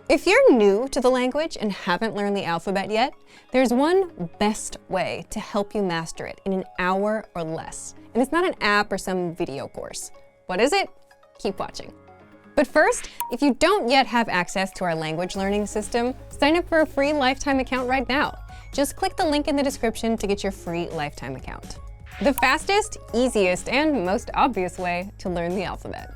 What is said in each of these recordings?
If you're new to the language and haven't learned the alphabet yet, there's one best way to help you master it in an hour or less. And it's not an app or some video course. What is it? Keep watching. But first, if you don't yet have access to our language learning system, sign up for a free lifetime account right now. Just click the link in the description to get your free lifetime account. The fastest, easiest, and most obvious way to learn the alphabet.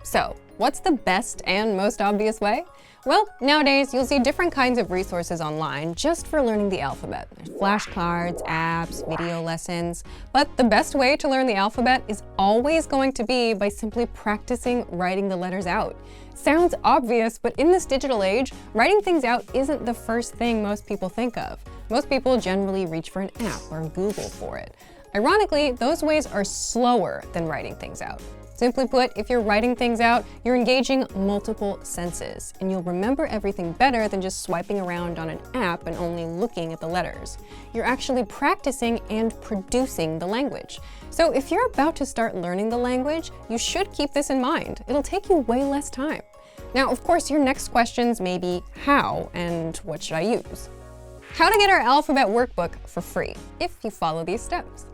So, what's the best and most obvious way? Well, nowadays you'll see different kinds of resources online just for learning the alphabet. There's flashcards, apps, video lessons. But the best way to learn the alphabet is always going to be by simply practicing writing the letters out. Sounds obvious, but in this digital age, writing things out isn't the first thing most people think of. Most people generally reach for an app or Google for it. Ironically, those ways are slower than writing things out. Simply put, if you're writing things out, you're engaging multiple senses, and you'll remember everything better than just swiping around on an app and only looking at the letters. You're actually practicing and producing the language. So if you're about to start learning the language, you should keep this in mind. It'll take you way less time. Now, of course, your next questions may be how and what should I use? How to get our alphabet workbook for free, if you follow these steps.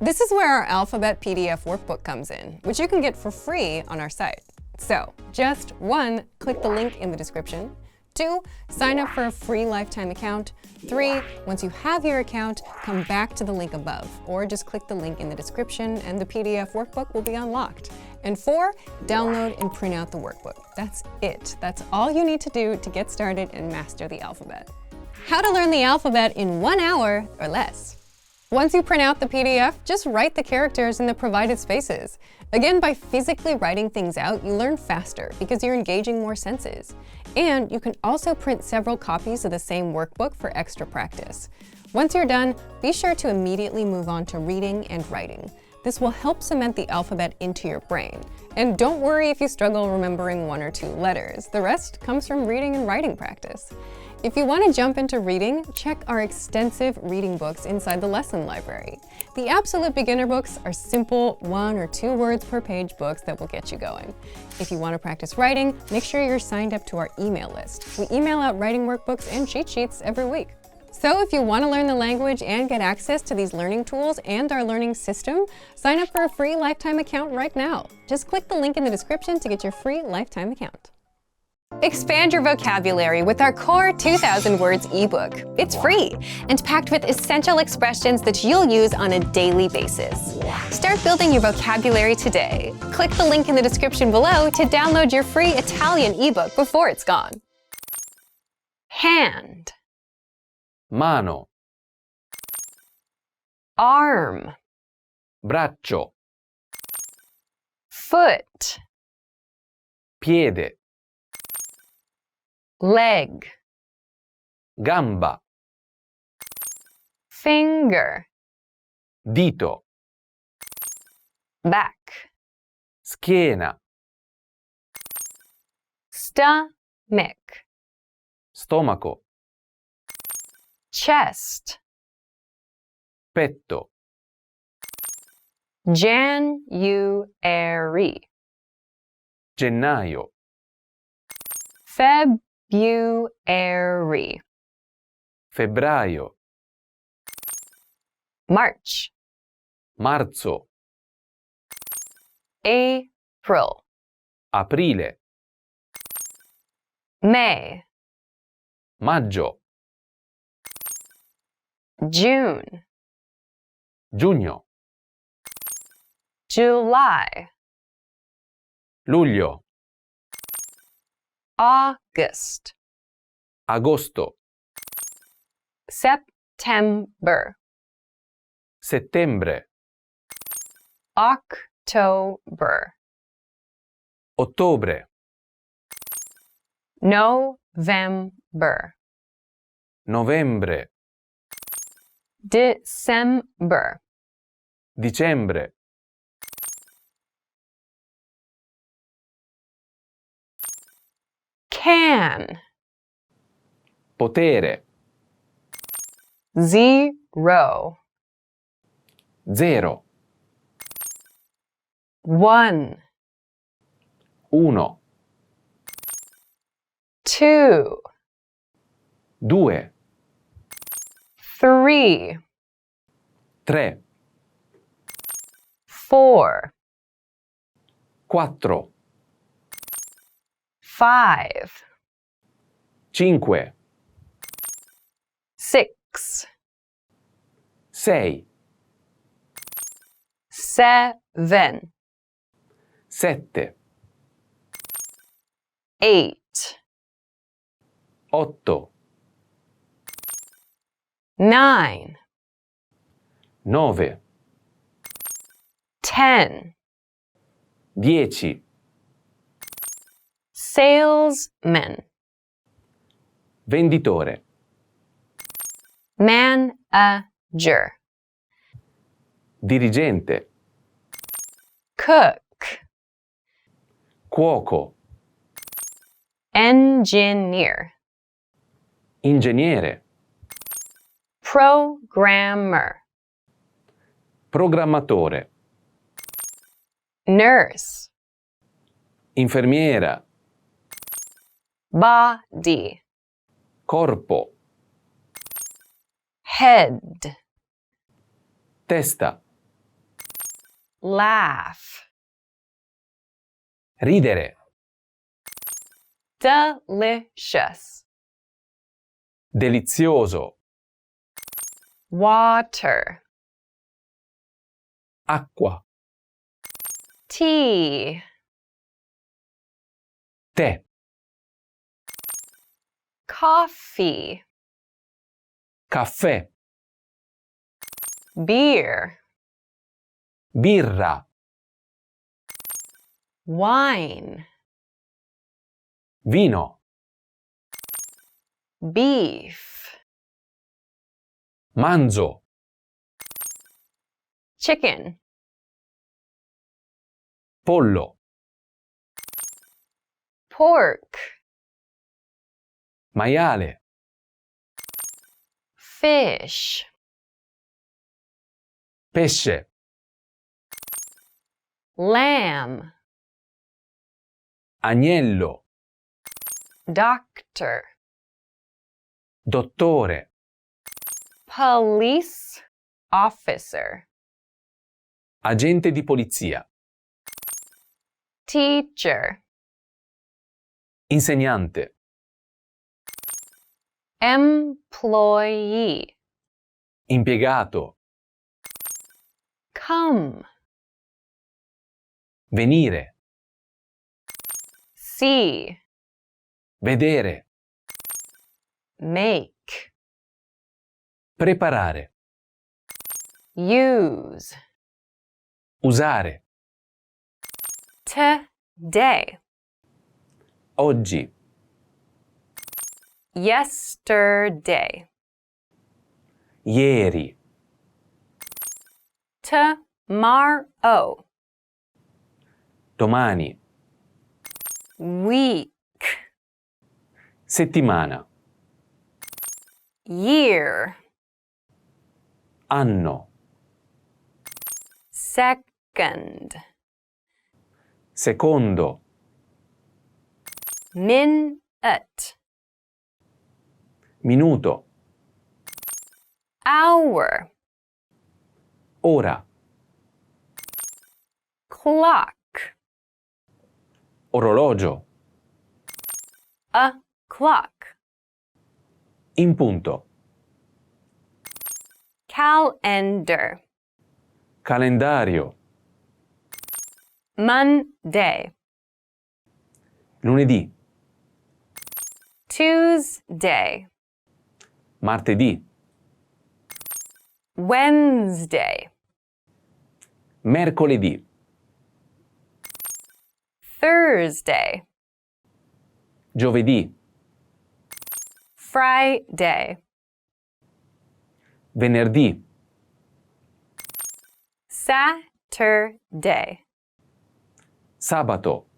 This is where our alphabet PDF workbook comes in, which you can get for free on our site. So, just 1, click the link in the description. 2, sign up for a free lifetime account. 3, once you have your account, come back to the link above, or just click the link in the description and the PDF workbook will be unlocked. And 4, download and print out the workbook. That's it. That's all you need to do to get started and master the alphabet. How to learn the alphabet in 1 hour or less. Once you print out the PDF, just write the characters in the provided spaces. Again, by physically writing things out, you learn faster because you're engaging more senses. And you can also print several copies of the same workbook for extra practice. Once you're done, be sure to immediately move on to reading and writing. This will help cement the alphabet into your brain. And don't worry if you struggle remembering 1 or 2 letters. The rest comes from reading and writing practice. If you want to jump into reading, check our extensive reading books inside the lesson library. The Absolute Beginner books are simple 1 or 2 words per page books that will get you going. If you want to practice writing, make sure you're signed up to our email list. We email out writing workbooks and cheat sheets every week. So if you want to learn the language and get access to these learning tools and our learning system, sign up for a free lifetime account right now. Just click the link in the description to get your free lifetime account. Expand your vocabulary with our Core 2000 Words ebook. It's free and packed with essential expressions that you'll use on a daily basis. Start building your vocabulary today. Click the link in the description below to download your free Italian ebook before it's gone. Hand. Mano, Arm. braccio, Foot. piede, Leg. gamba, Finger. dito, Back. schiena, Stomach. stomaco, Chest. petto, January. gennaio, February. febbraio, March. marzo, April. aprile, May. maggio, June. giugno, July. luglio, August. agosto, September. settembre, October. ottobre, November. novembre, December. dicembre, Can. potere, 0. 0, 1. 1, 2, 2, 3, 3, 4, 4, 5, 5, 6, 6, 7, 7, 8, 8, 9, 9, 10. 10, Salesman, venditore, manager, dirigente, cook, cuoco, engineer, ingegnere, programmer, programmatore, nurse, infermiera, body, corpo, head, testa, laugh, ridere, delicious, delizioso, water, acqua, tea, tè, coffee, caffè, beer, birra, wine, vino, beef, manzo, chicken, pollo, pork, maiale, fish, pesce, lamb, agnello, doctor, dottore, police officer, agente di polizia, teacher, insegnante, employee, impiegato, come, venire, see, vedere, make, preparare, use, usare, today, oggi, yesterday, ieri, tomorrow, domani, week, settimana, year, anno, second, secondo, minute, minuto, hour, ora, clock, orologio, o'clock, in punto, calendar, calendario, Monday, lunedì, Tuesday, martedì, Wednesday, mercoledì, Thursday, giovedì, Friday, venerdì, Saturday, sabato,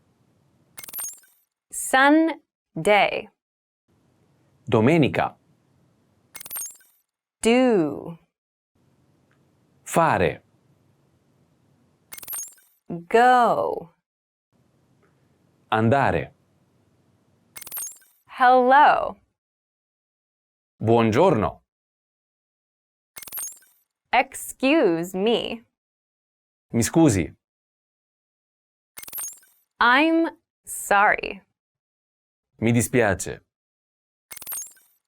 Sunday, domenica, do, fare, go, andare, Hello. Buongiorno. Excuse me. Mi scusi. I'm sorry. Mi dispiace.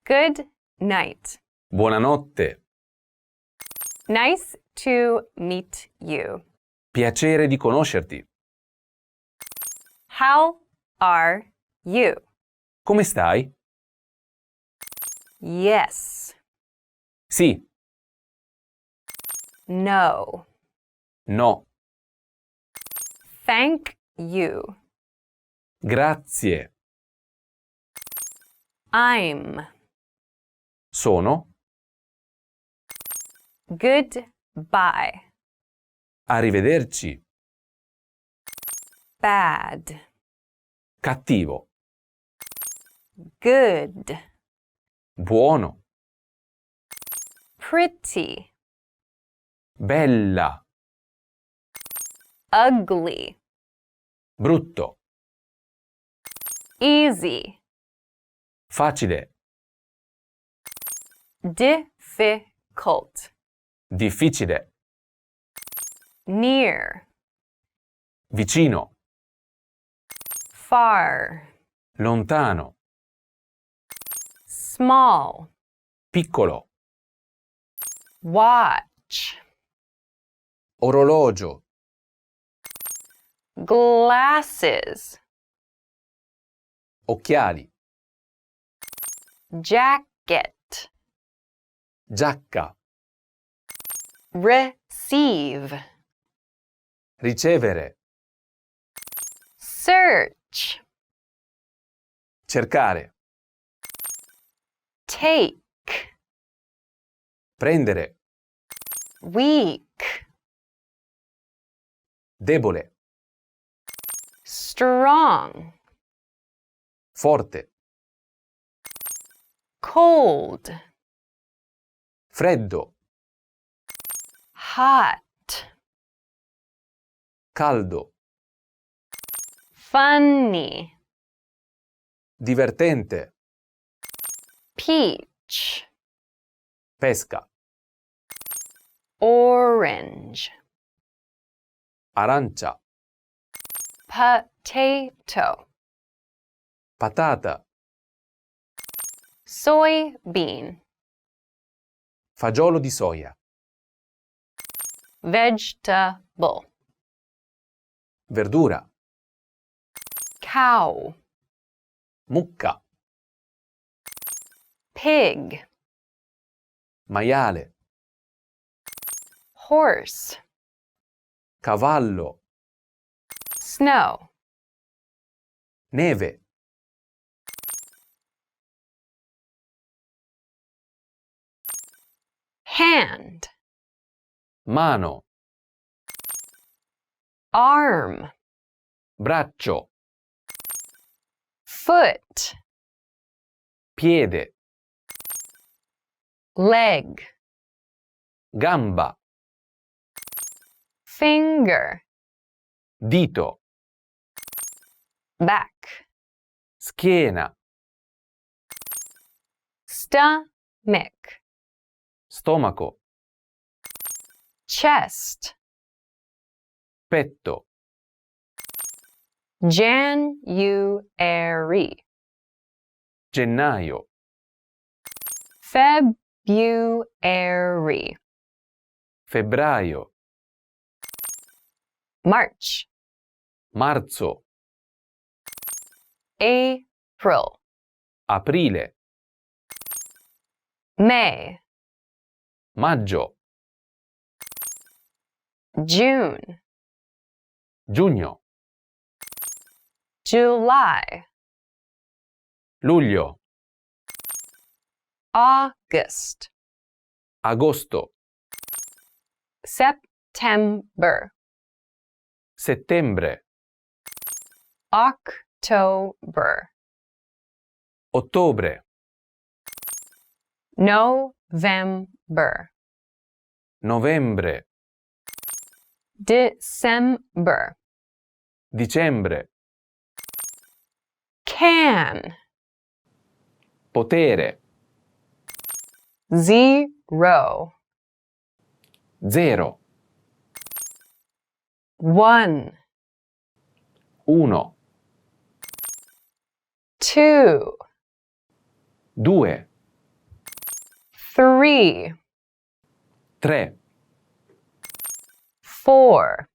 Good night. Buonanotte. Nice to meet you. Piacere di conoscerti. How are you? Come stai? Yes. Sì. No. No. Thank you. Grazie. I'm. Sono. Goodbye. Arrivederci. Bad. Cattivo. Good. Buono. Pretty. Bella. Ugly. Brutto. Easy. Facile. Difficult. Difficile. Near. Vicino. Far. Lontano. Small. Piccolo. Watch. Orologio. Glasses. Occhiali. Jacket. Giacca. Receive. Ricevere. Search. Cercare. Take. Prendere. Weak. Debole. Strong. Forte. Cold. Freddo. Hot. Caldo. Funny. Divertente. Peach. Pesca. Orange. Arancia. Potato. Patata. Soybean. Fagiolo di soia. Vegetable. Verdura. Cow. Mucca. Pig. Maiale. Horse. Cavallo. Snow. Neve. Hand. Mano. Arm. Braccio. Foot. Piede. Leg. Gamba. Finger. Dito. Back. Schiena. Stomach. Stomaco. Chest. Petto. January. Gennaio. February. Febbraio. March. Marzo. April. Aprile. May. Maggio. June. Giugno. July. Luglio. August. Agosto. September. Settembre. October. Ottobre. November. Novembre. Potere. Zero. 0. 1. 1. 2. 2. 3. 3. 4.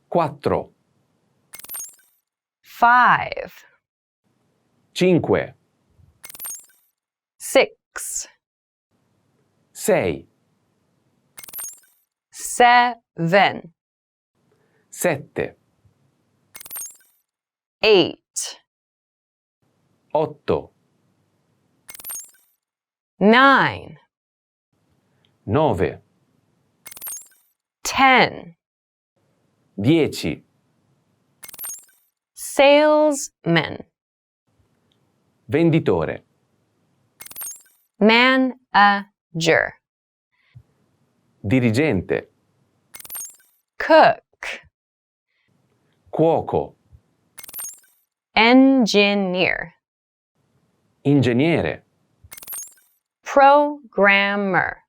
4. 5. 5. 6. 6. 7. 7. 8. 8. 9. 9. 10. 10. Salesman. Venditore. Manager. Dirigente. Cook. Cuoco. Engineer. Ingegnere. Programmer.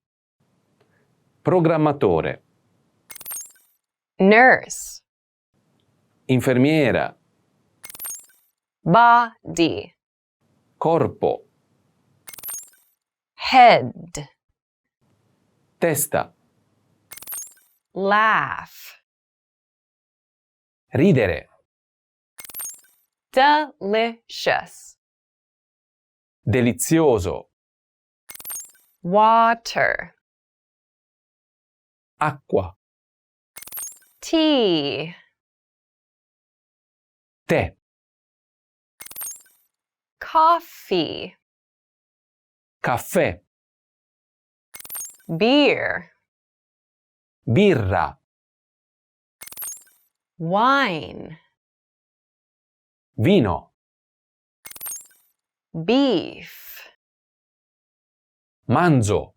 Programmatore. Nurse. Infermiera. Body. Corpo. Head. Testa. Laugh. Ridere. Delicious. Delizioso. Water. Acqua. Tea. Tè. Coffee. Caffè. Beer. Birra. Wine. Vino. Beef. Manzo.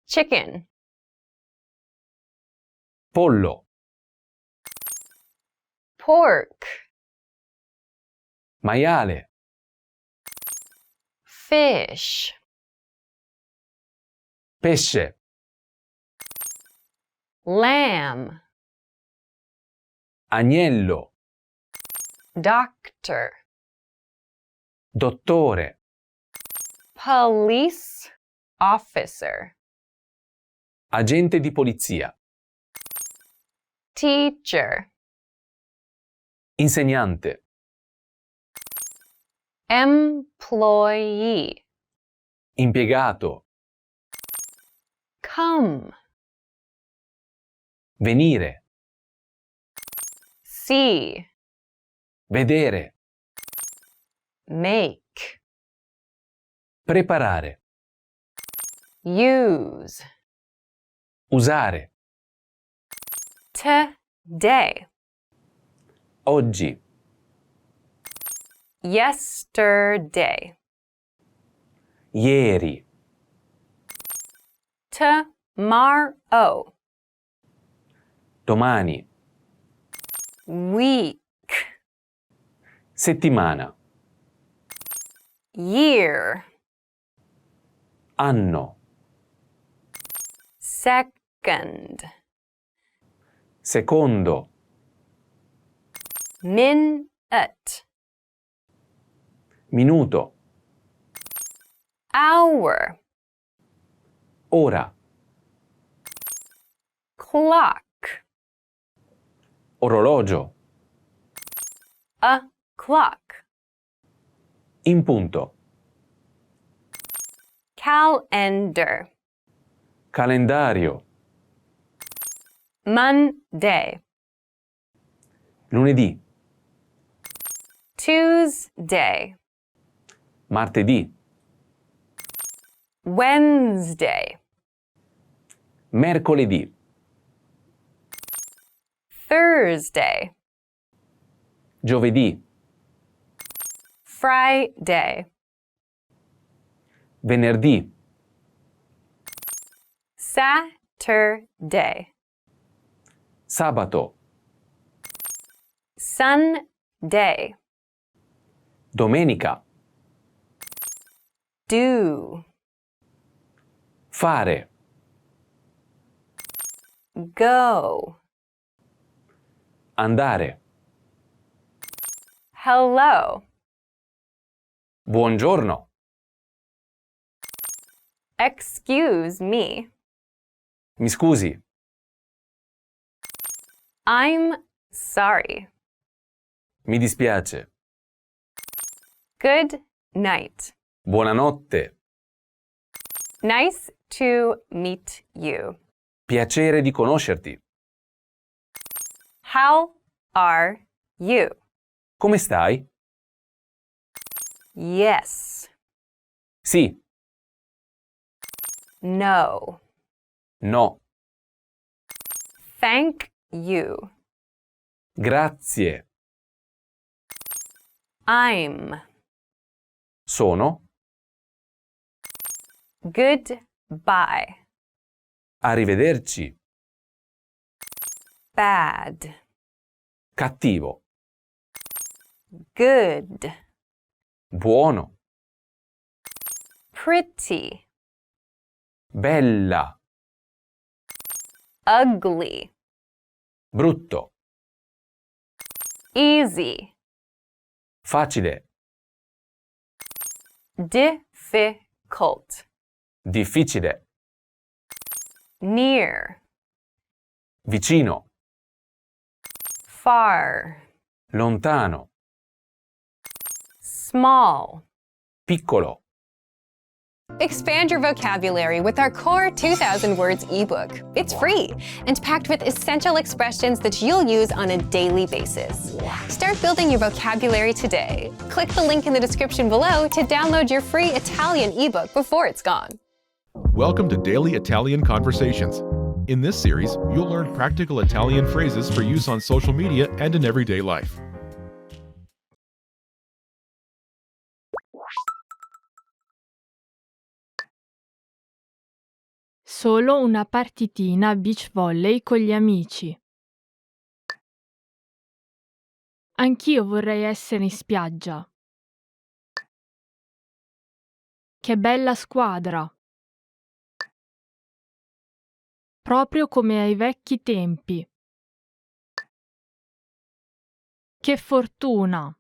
Chicken. Pollo. Pork. Maiale. Fish. Pesce. Lamb. Agnello. Doctor. Dottore. Police officer. Agente di polizia. Teacher. Insegnante. Employee. Impiegato. Come. Venire. See. Vedere. Make. Preparare. Use. Usare. Today. Oggi. Yesterday. Ieri. Tomorrow. Domani. Week. Settimana. Year. Anno. Second. Secondo. Minute. Minuto. Hour. Ora. Clock. Orologio. A clock. In punto. Calendar. Calendario. Monday. Lunedì. Tuesday. Martedì. Wednesday. Mercoledì. Thursday. Giovedì. Friday. Venerdì. Saturday. Sabato. Sunday. Domenica. Do. Fare. Go. Andare. Hello. Buongiorno. Excuse me. Mi scusi. I'm sorry. Mi dispiace. Good night. Buonanotte. Nice to meet you. Piacere di conoscerti. How are you? Come stai? Yes. Sì. No. No. Thank you. Grazie. I'm. Sono. Goodbye. Arrivederci. Bad. Cattivo. Good. Buono. Pretty. Bella. Ugly. Brutto. Easy. Facile. Difficult. Difficile. Near. Vicino. Far. Lontano. Small. Piccolo. Expand your vocabulary with our Core 2000 Words ebook. It's free and packed with essential expressions that you'll use on a daily basis. Start building your vocabulary today. Click the link in the description below to download your free Italian ebook before it's gone. Welcome to Daily Italian Conversations. In this series, you'll learn practical Italian phrases for use on social media and in everyday life. Solo una partitina a beach volley con gli amici. Anch'io vorrei essere in spiaggia. Che bella squadra! Proprio come ai vecchi tempi. Che fortuna!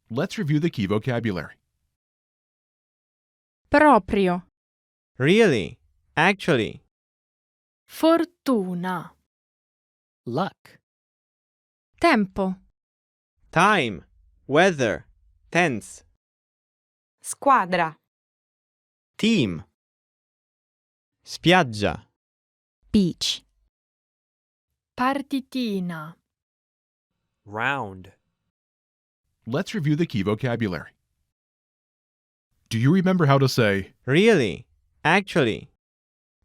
Let's review the key vocabulary. Proprio. Really? Actually? Fortuna. Luck. Tempo. Time. Weather. Tense. Squadra. Team. Spiaggia. Beach. Partitina. Round. Let's review the key vocabulary. Do you remember how to say, Really? Actually?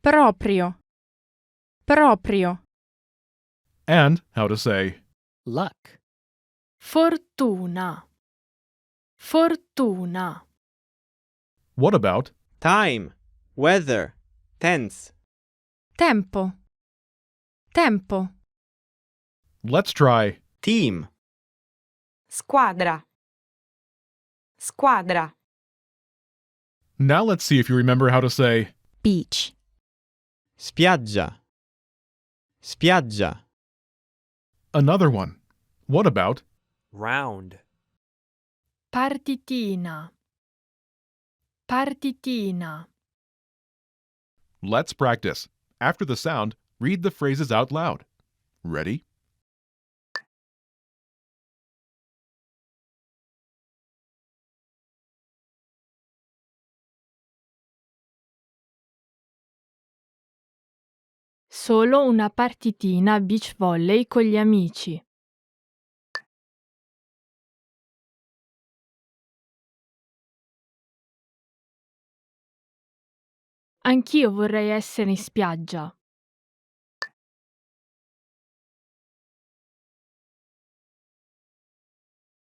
Proprio. Proprio. and how to say, Luck. Fortuna. Fortuna. what about, Time. Weather. Tense. Tempo. Tempo. let's try, Team. Squadra. Squadra. now let's see if you remember how to say, Beach. Spiaggia. Spiaggia. another one. What about, Round. Partitina. Partitina. let's practice. After the sound, read the phrases out loud. Ready? Solo una partitina a beach volley con gli amici. Anch'io vorrei essere in spiaggia.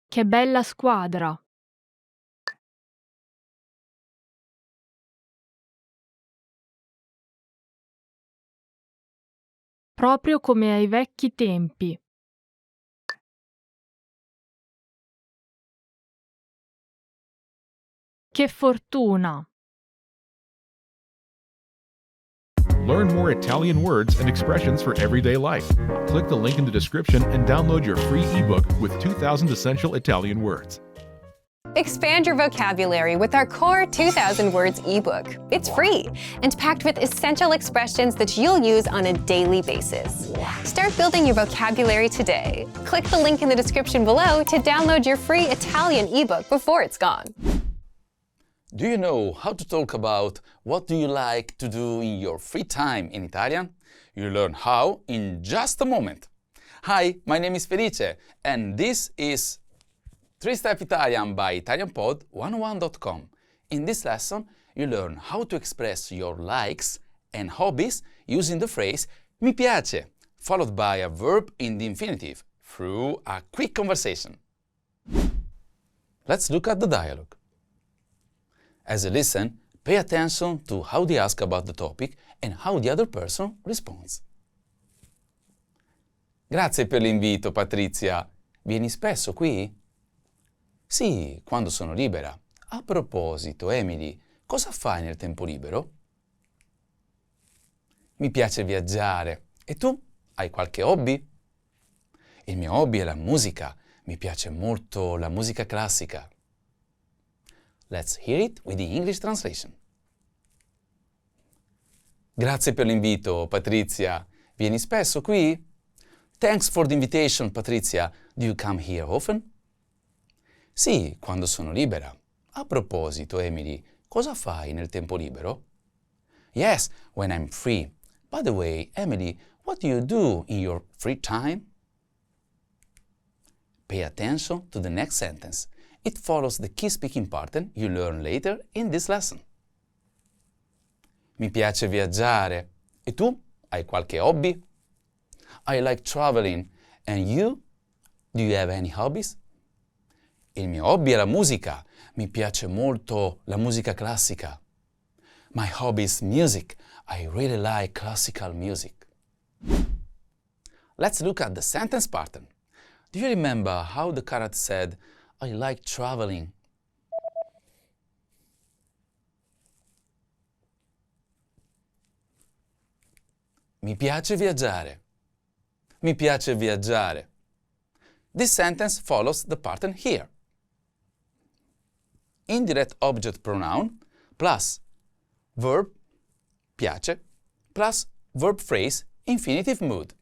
Che bella squadra! Proprio come ai vecchi tempi. Che fortuna! Learn more Italian words and expressions for everyday life. Click the link in the description and download your free ebook with 2,000 essential Italian words. Expand your vocabulary with our Core 2000 Words ebook. It's free and packed with essential expressions that you'll use on a daily basis. Start building your vocabulary today. Click the link in the description below to download your free Italian ebook before it's gone. Do you know how to talk about what do you like to do in your free time in Italian? You'll learn how in just a moment. Hi, my name is Felice and this is 3-Step Italian by ItalianPod101.com. In this lesson, you learn how to express your likes and hobbies using the phrase mi piace, followed by a verb in the infinitive, through a quick conversation. Let's look at the dialogue. As you listen, pay attention to how they ask about the topic and how the other person responds. Grazie per l'invito, Patrizia. Vieni spesso qui? Sì, quando sono libera. A proposito, Emily, cosa fai nel tempo libero? Mi piace viaggiare. E tu? Hai qualche hobby? Il mio hobby è la musica. Mi piace molto la musica classica. Let's hear it with the English translation. Grazie per l'invito, Patrizia. Vieni spesso qui? Thanks for the invitation, Patrizia. Do you come here often? Sì, quando sono libera. A proposito, Emily, cosa fai nel tempo libero? Yes, when I'm free. By the way, Emily, what do you do in your free time? Pay attention to the next sentence. It follows the key speaking pattern you learn later in this lesson. Mi piace viaggiare. E tu? Hai qualche hobby? I like traveling. And you? Do you have any hobbies? Il mio hobby è la musica. Mi piace molto la musica classica. My hobby is music. I really like classical music. Let's look at the sentence pattern. Do you remember how the carrot said, I like traveling? Mi piace viaggiare. Mi piace viaggiare. This sentence follows the pattern here. Indirect object pronoun plus verb piace plus verb phrase infinitive mood.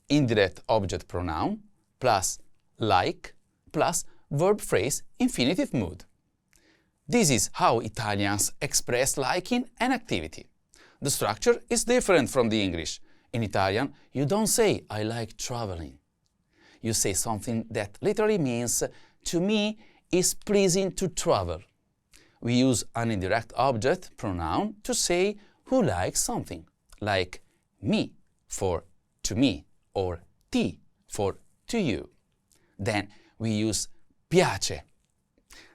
Indirect object pronoun plus like plus verb phrase infinitive mood. This is how Italians express liking an activity. The structure is different from the English. In Italian, you don't say, I like traveling. You say something that literally means, to me, is pleasing to travel. We use an indirect object pronoun to say who likes something, like me for to me, or ti for to you. Then we use piace.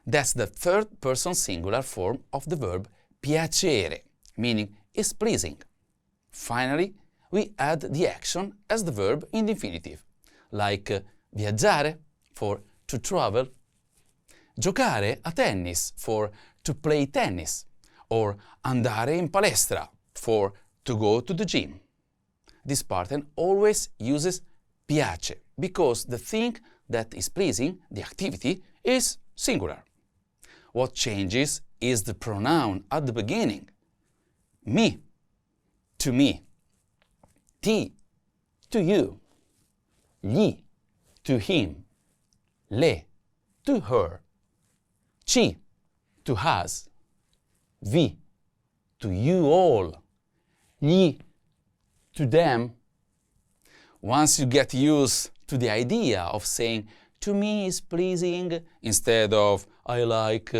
That's the third person singular form of the verb piacere, meaning is pleasing. Finally, we add the action as the verb in the infinitive, like viaggiare for to travel, giocare a tennis for to play tennis, or andare in palestra for to go to the gym. This pattern always uses piace because the thing that is pleasing, the activity, is singular. What changes is the pronoun at the beginning. Me, to me. Ti, to you. Gli, to him. Le, to her. Ci, to us. Vi, to you all. Gli, to them. Once you get used to the idea of saying, to me is pleasing, instead of, I like,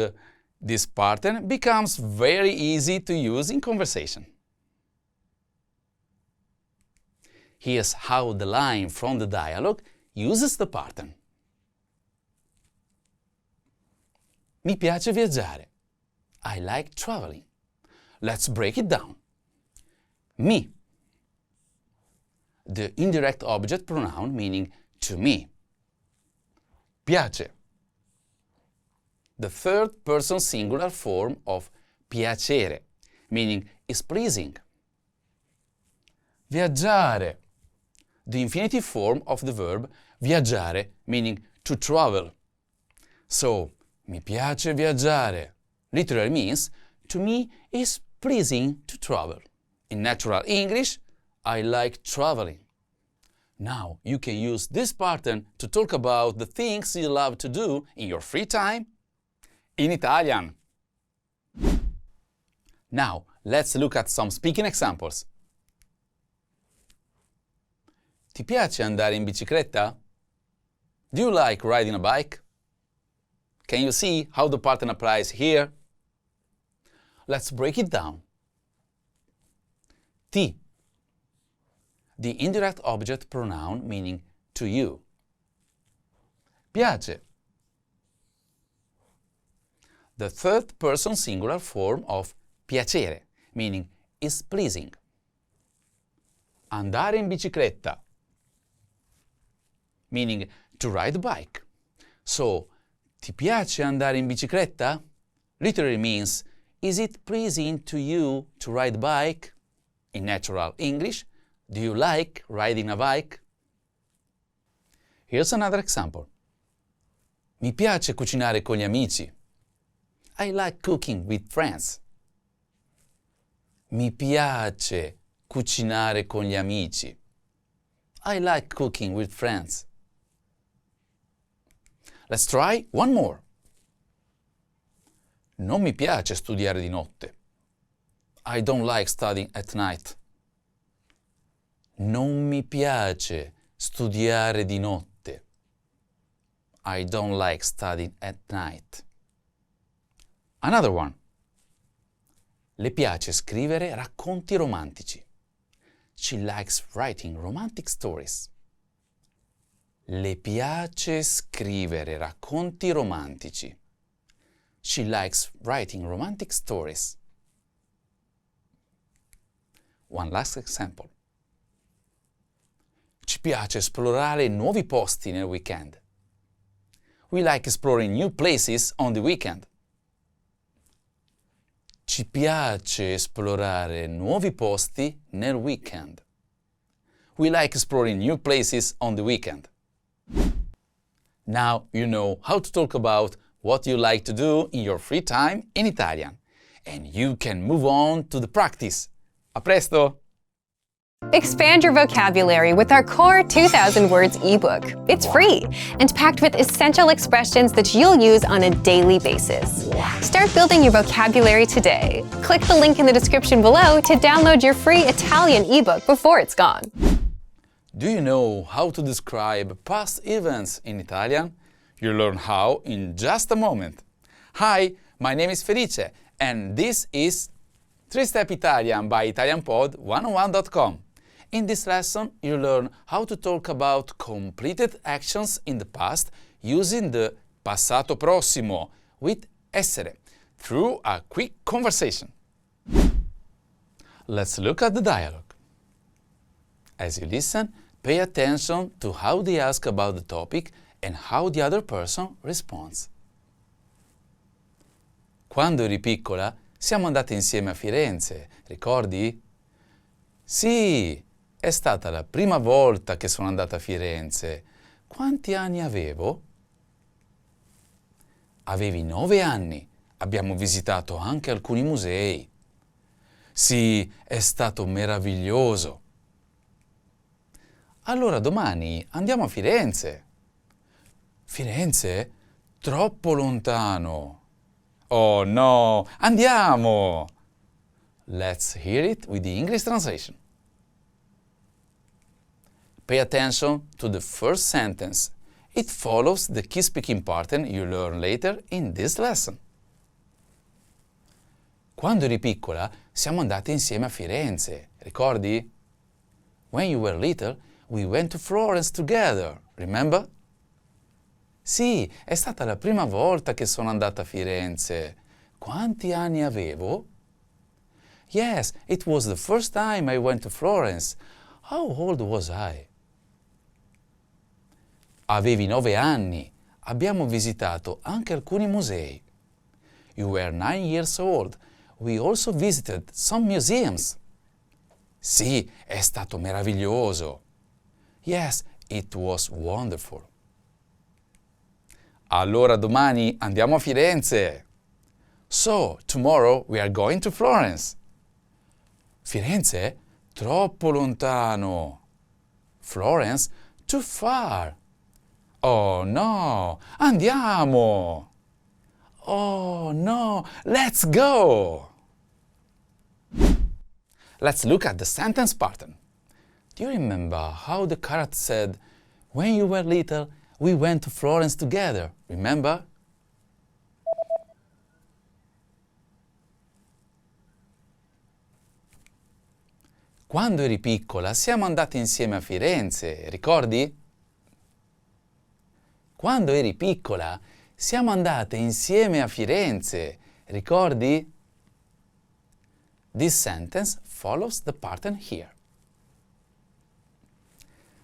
this pattern becomes very easy to use in conversation. Here's how the line from the dialogue uses the pattern. Mi piace viaggiare. I like traveling. Let's break it down. Mi. The indirect object pronoun meaning to me. Piace. the third person singular form of piacere, meaning is pleasing. Viaggiare, the infinitive form of the verb viaggiare, meaning to travel. So, mi piace viaggiare literally means, to me is pleasing to travel. In natural English, I like traveling. Now, you can use this pattern to talk about the things you love to do in your free time in Italian. Now, let's look at some speaking examples. Ti piace andare in bicicletta? Do you like riding a bike? Can you see how the pattern applies here? Let's break it down. Ti, the indirect object pronoun meaning to you. Piace, the third person singular form of piacere, meaning is pleasing. Andare in bicicletta, meaning to ride a bike. So, ti piace andare in bicicletta? Literally means, is it pleasing to you to ride a bike? In natural English, do you like riding a bike? Here's another example. Mi piace cucinare con gli amici. I like cooking with friends. Mi piace cucinare con gli amici. I like cooking with friends. Let's try one more. Non mi piace studiare di notte. I don't like studying at night. Non mi piace studiare di notte. I don't like studying at night. Another one. Le piace scrivere racconti romantici. She likes writing romantic stories. Le piace scrivere racconti romantici. She likes writing romantic stories. One last example. Ci piace esplorare nuovi posti nel weekend. We like exploring new places on the weekend. Ci piace esplorare nuovi posti nel weekend. We like exploring new places on the weekend. Now you know how to talk about what you like to do in your free time in Italian. And you can move on to the practice. A presto! Expand your vocabulary with our core 2,000 words ebook. It's free and packed with essential expressions that you'll use on a daily basis. Start building your vocabulary today. Click the link in the description below to download your free Italian ebook before it's gone. Do you know how to describe past events in Italian? You'll learn how in just a moment. Hi, my name is Felice, and this is 3-Step Italian by ItalianPod101.com. In this lesson, you'll learn how to talk about completed actions in the past using the passato prossimo with essere through a quick conversation. Let's look at the dialogue. As you listen, pay attention to how they ask about the topic and how the other person responds. Quando eri piccola, siamo andate insieme a Firenze, ricordi? Sì, è stata la prima volta che sono andata a Firenze. Quanti anni avevo? Avevi 9 anni. Abbiamo visitato anche alcuni musei. Sì, è stato meraviglioso. Allora domani andiamo a Firenze. Firenze? Troppo lontano. Oh no, andiamo! Let's hear it with the English translation. Pay attention to the first sentence. It follows the key speaking pattern you learn later in this lesson. Quando eri piccola, siamo andate insieme a Firenze, ricordi? When you were little, we went to Florence together, remember? Sì, è stata la prima volta che sono andata a Firenze. Quanti anni avevo? Yes, it was the first time I went to Florence. How old was I? Avevi 9 anni. Abbiamo visitato anche alcuni musei. you were 9 years old, we also visited some museums. Sì, è stato meraviglioso. Yes, it was wonderful. Allora domani andiamo a Firenze. So, tomorrow we are going to Florence. Firenze? Troppo lontano. Florence? Too far. Oh no, andiamo. Oh no, let's go. Let's look at the sentence pattern. Do you remember how the carrot said, when you were little, we went to Florence together, remember? Quando eri piccola siamo andati insieme a Firenze, ricordi? Quando eri piccola siamo andate insieme a Firenze, ricordi? This sentence follows the pattern here.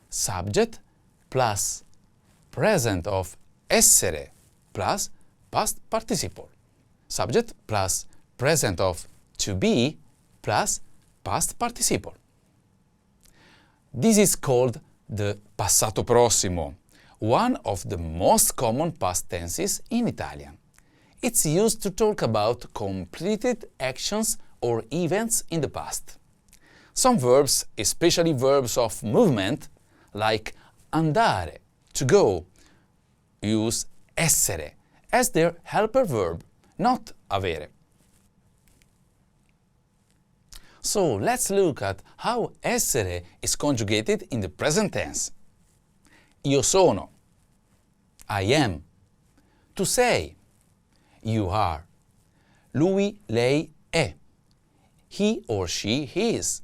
Subject plus present of essere plus past participle. Subject plus present of to be plus past participle. This is called the passato prossimo, one of the most common past tenses in Italian. It's used to talk about completed actions or events in the past. Some verbs, especially verbs of movement, like andare, to go, use essere as their helper verb, not avere. So let's look at how essere is conjugated in the present tense. Io sono, I am. Tu sei, you are. Lui, lei è. He or she is.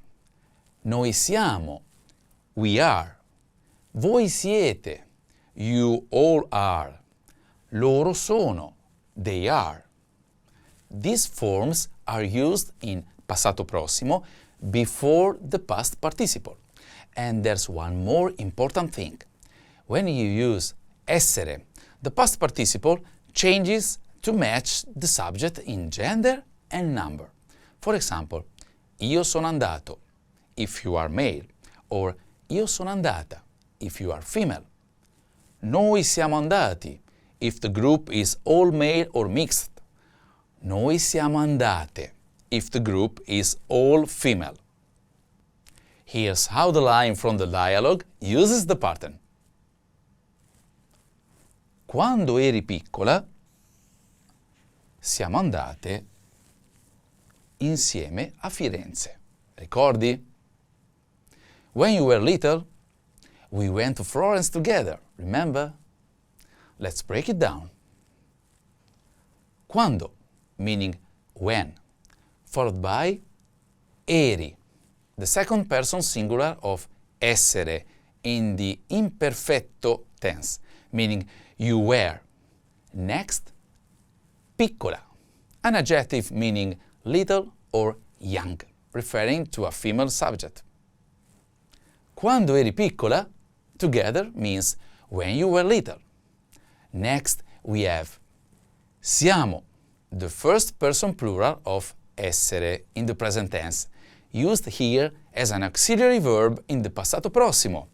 Noi siamo, we are. Voi siete, you all are. Loro sono, they are. These forms are used in passato prossimo before the past participle. And there's one more important thing. When you use essere, the past participle changes to match the subject in gender and number. For example, io sono andato, if you are male, or io sono andata, if you are female. Noi siamo andati, if the group is all male or mixed. Noi siamo andate, if the group is all female. Here's how the line from the dialogue uses the pattern. Quando eri piccola, siamo andate insieme a Firenze. Ricordi? When you were little, we went to Florence together. Remember? Let's break it down. Quando, meaning when, followed by eri, the second person singular of essere in the imperfetto tense, meaning you were. Next, piccola, an adjective meaning little or young, referring to a female subject. Quando eri piccola, together means when you were little. Next, we have siamo, the first person plural of essere in the present tense, used here as an auxiliary verb in the passato prossimo,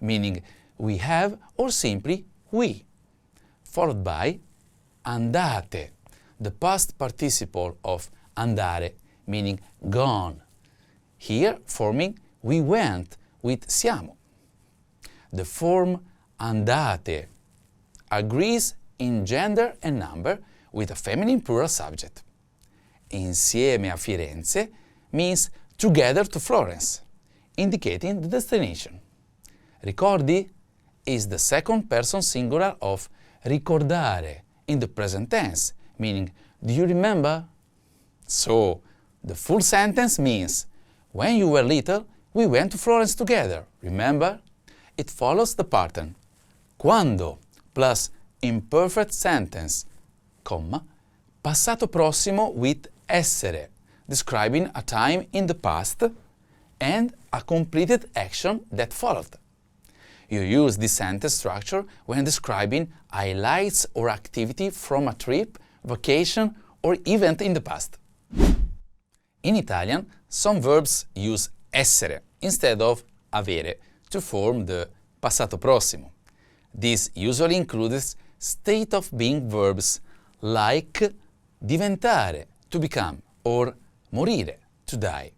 meaning we have or simply we, followed by andate, the past participle of andare, meaning gone, here forming we went with siamo. The form andate agrees in gender and number with a feminine plural subject. Insieme a Firenze means together to Florence, indicating the destination. Ricordi is the second person singular of ricordare in the present tense, meaning do you remember? So, the full sentence means when you were little, we went to Florence together, remember? It follows the pattern quando plus imperfect sentence, comma, passato prossimo with essere, describing a time in the past and a completed action that followed. You use this sentence structure when describing highlights or activity from a trip, vacation, or event in the past. In Italian, some verbs use essere instead of avere to form the passato prossimo. This usually includes state of being verbs like diventare, to become, or morire, to die,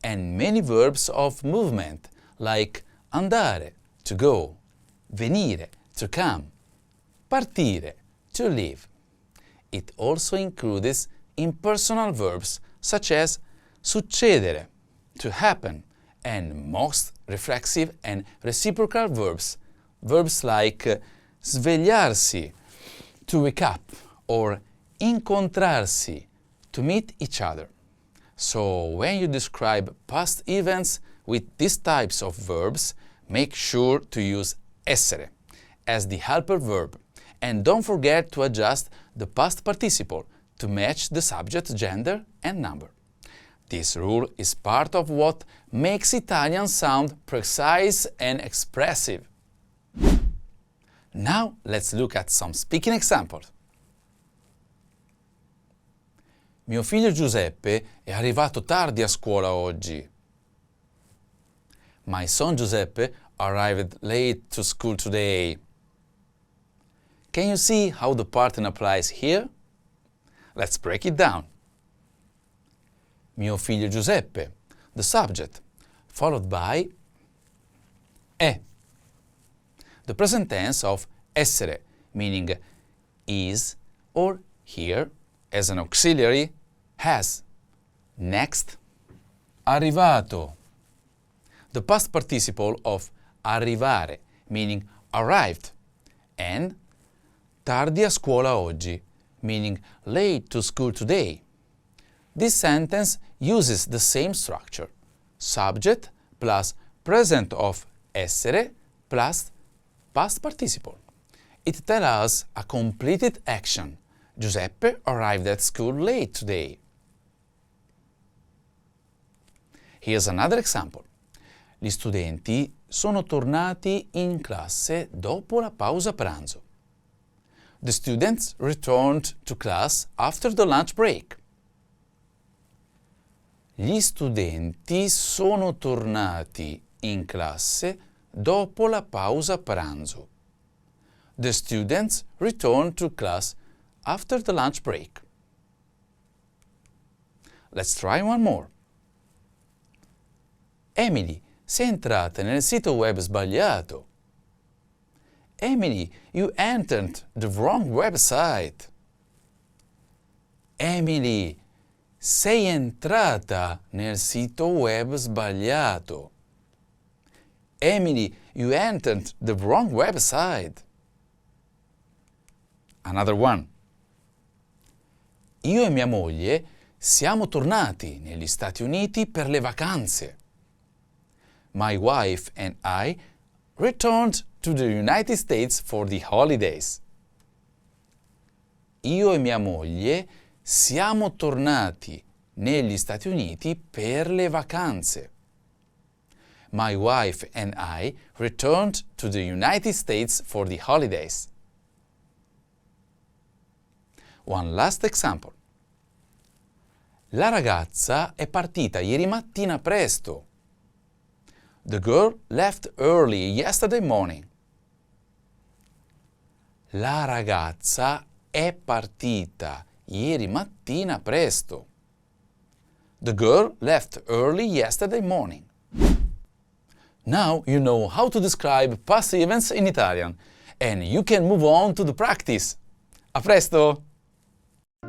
and many verbs of movement like andare, to go, venire, to come, partire, to leave. It also includes impersonal verbs such as succedere, to happen, and most reflexive and reciprocal verbs, verbs like svegliarsi, to wake up, or incontrarsi, to meet each other. So when you describe past events with these types of verbs, make sure to use essere as the helper verb, and don't forget to adjust the past participle to match the subject, gender, and number. This rule is part of what makes Italian sound precise and expressive. Now let's look at some speaking examples. Mio figlio Giuseppe è arrivato tardi a scuola oggi. My son Giuseppe arrived late to school today. Can you see how the pattern applies here? Let's break it down. Mio figlio Giuseppe, the subject, followed by è, the present tense of essere, meaning is or here as an auxiliary has. Next, arrivato, the past participle of arrivare, meaning arrived, and tardi a scuola oggi, meaning late to school today. This sentence uses the same structure, subject plus present of essere plus past participle. It tells us a completed action. Giuseppe arrived at school late today. Here's another example. Gli studenti sono tornati in classe dopo la pausa pranzo. The students returned to class after the lunch break. Gli studenti sono tornati in classe dopo la pausa pranzo. The students returned to class after the lunch break. Let's try one more. Emily, sei entrata nel sito web sbagliato. Emily, you entered the wrong website. Emily, sei entrata nel sito web sbagliato. Emily, you entered the wrong website. Another one. Io e mia moglie siamo tornati negli Stati Uniti per le vacanze. My wife and I returned to the United States for the holidays. Io e mia moglie siamo tornati negli Stati Uniti per le vacanze. My wife and I returned to the United States for the holidays. One last example. La ragazza è partita ieri mattina presto. The girl left early yesterday morning. La ragazza è partita ieri mattina presto. The girl left early yesterday morning. Now you know how to describe past events in Italian, and you can move on to the practice. A presto!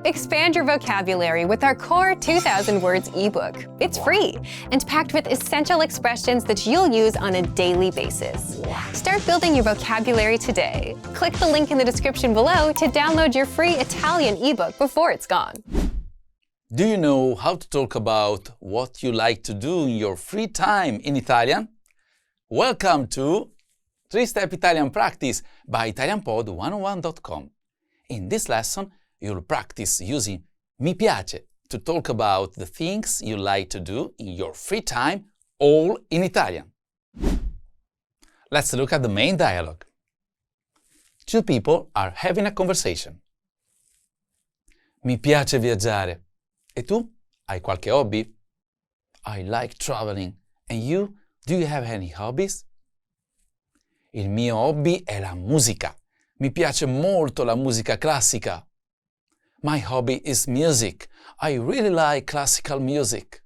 Expand your vocabulary with our Core 2000 Words ebook. It's free and packed with essential expressions that you'll use on a daily basis. Start building your vocabulary today. Click the link in the description below to download your free Italian ebook before it's gone. Do you know how to talk about what you like to do in your free time in Italian? Welcome to 3-Step Italian Practice by ItalianPod101.com. In this lesson, you'll practice using mi piace to talk about the things you like to do in your free time, all in Italian. Let's look at the main dialogue. Two people are having a conversation. Mi piace viaggiare. E tu? Hai qualche hobby? I like traveling. And you? Do you have any hobbies? Il mio hobby è la musica. Mi piace molto la musica classica. My hobby is music. I really like classical music.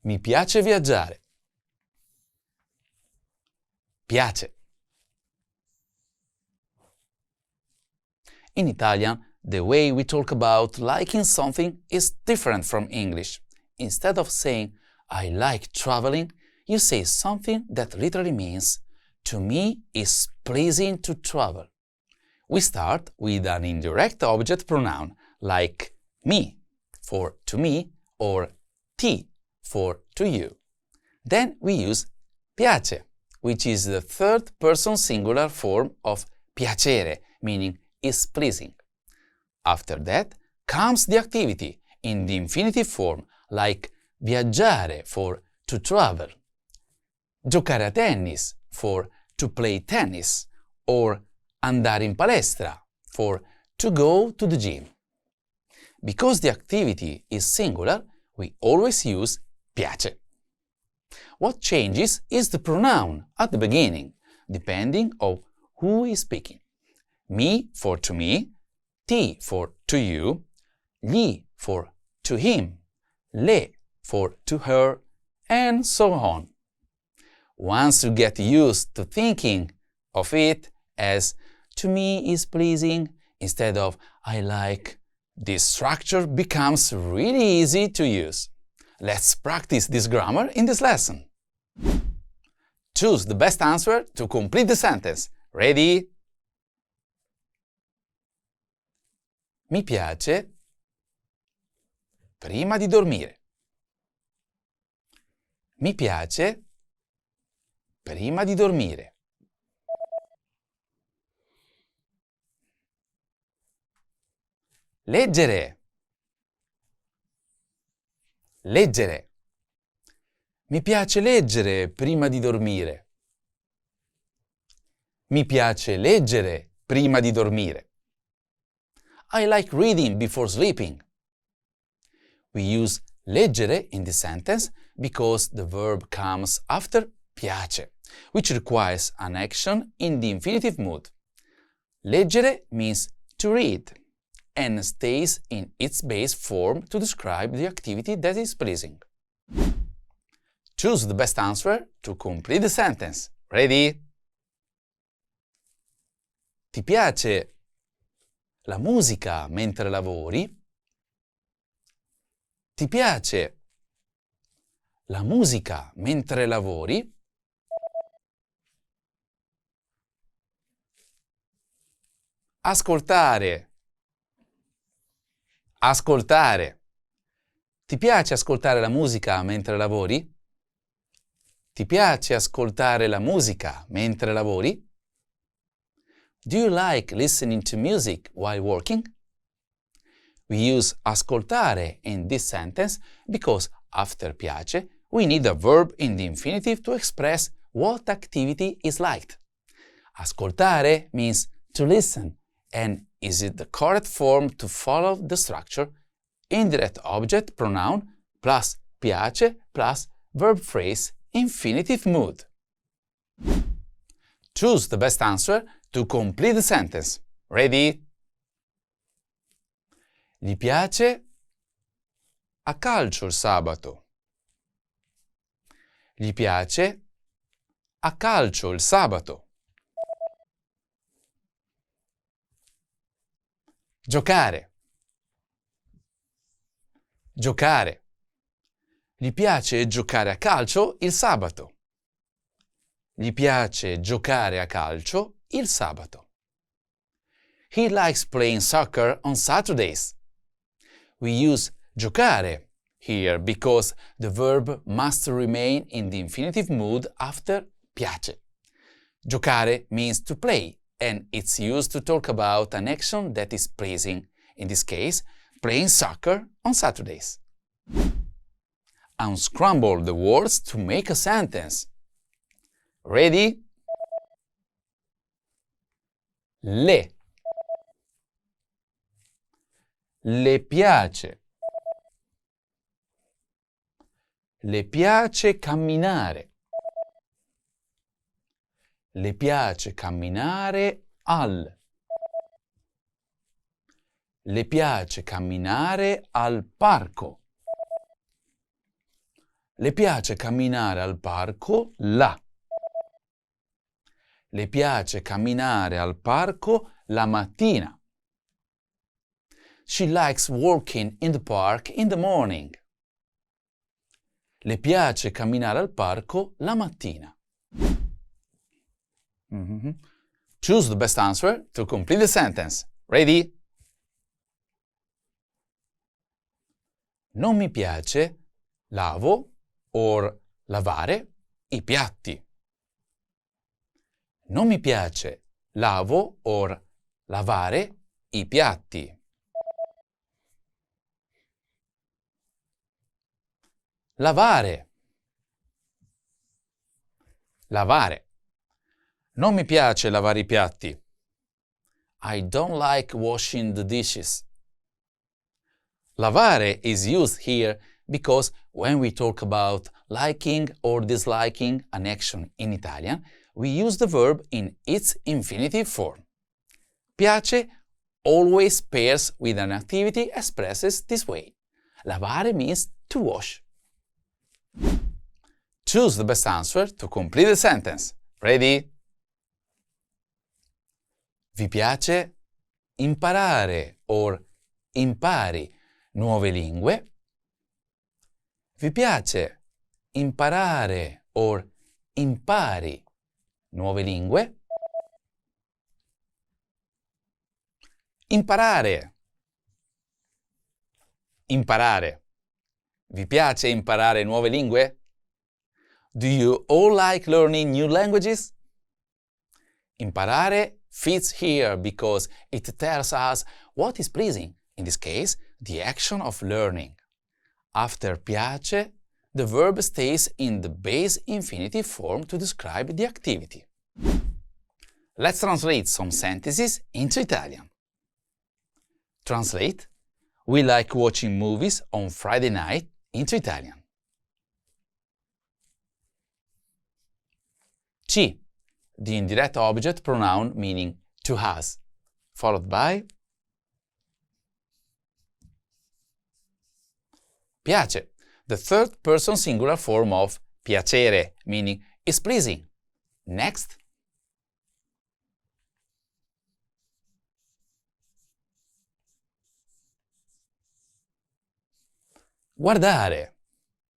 Mi piace viaggiare. Piace. In Italian, the way we talk about liking something is different from English. Instead of saying, I like traveling, you say something that literally means, to me it's pleasing to travel. We start with an indirect object pronoun, like me, for to me, or ti, for to you. Then we use piace, which is the third person singular form of piacere, meaning is pleasing. After that comes the activity in the infinitive form, like viaggiare for to travel, giocare a tennis for to play tennis, or andare in palestra for to go to the gym. Because the activity is singular, we always use piace. What changes is the pronoun at the beginning, depending on who is speaking. Me for to me, ti for to you, gli for to him, le for to her, and so on. Once you get used to thinking of it as to me is pleasing instead of I like, this structure becomes really easy to use. Let's practice this grammar in this lesson. Choose the best answer to complete the sentence. Ready? Mi piace prima di dormire. Mi piace prima di dormire. Leggere. Leggere. Mi piace leggere prima di dormire. Mi piace leggere prima di dormire. I like reading before sleeping. We use leggere in this sentence because the verb comes after piace, which requires an action in the infinitive mood. Leggere means to read and stays in its base form to describe the activity that is pleasing. Choose the best answer to complete the sentence. Ready? Ti piace la musica mentre lavori? Ti piace la musica mentre lavori? Ascoltare. Ascoltare. Ti piace ascoltare la musica mentre lavori? Ti piace ascoltare la musica mentre lavori? Do you like listening to music while working? We use ascoltare in this sentence because after piace we need a verb in the infinitive to express what activity is liked. Ascoltare means to listen and is it the correct form to follow the structure indirect object pronoun plus piace plus verb phrase infinitive mood. Choose the best answer to complete the sentence. Ready? Gli piace a calcio il sabato. Gli piace a calcio il sabato. Giocare. Giocare. Gli piace giocare a calcio il sabato. Gli piace giocare a calcio il sabato. He likes playing soccer on Saturdays. We use giocare here because the verb must remain in the infinitive mood after piace. Giocare means to play, and it's used to talk about an action that is pleasing, in this case, playing soccer on Saturdays. Unscramble the words to make a sentence. Ready? Le. Le piace. Le piace camminare. Le piace camminare al. Le piace camminare al parco. Le piace camminare al parco là. Le piace camminare al parco la mattina. She likes walking in the park in the morning. Le piace camminare al parco la mattina. Choose the best answer to complete the sentence. Ready? Non mi piace lavo or lavare i piatti. Non mi piace lavo or lavare i piatti. Lavare. Lavare. Non mi piace lavare i piatti. I don't like washing the dishes. Lavare is used here because when we talk about liking or disliking an action in Italian, we use the verb in its infinitive form. Piace always pairs with an activity expressed this way. Lavare means to wash. Choose the best answer to complete the sentence. Ready? Vi piace imparare or impari nuove lingue? Vi piace imparare or impari nuove lingue? Imparare. Imparare. Vi piace imparare nuove lingue? Do you all like learning new languages? Imparare fits here because it tells us what is pleasing, in this case, the action of learning. After piace, the verb stays in the base infinitive form to describe the activity. Let's translate some sentences into Italian. Translate: we like watching movies on Friday night into Italian. C. The indirect object pronoun meaning to us, followed by piace, the third person singular form of piacere, meaning is pleasing. Next. Guardare,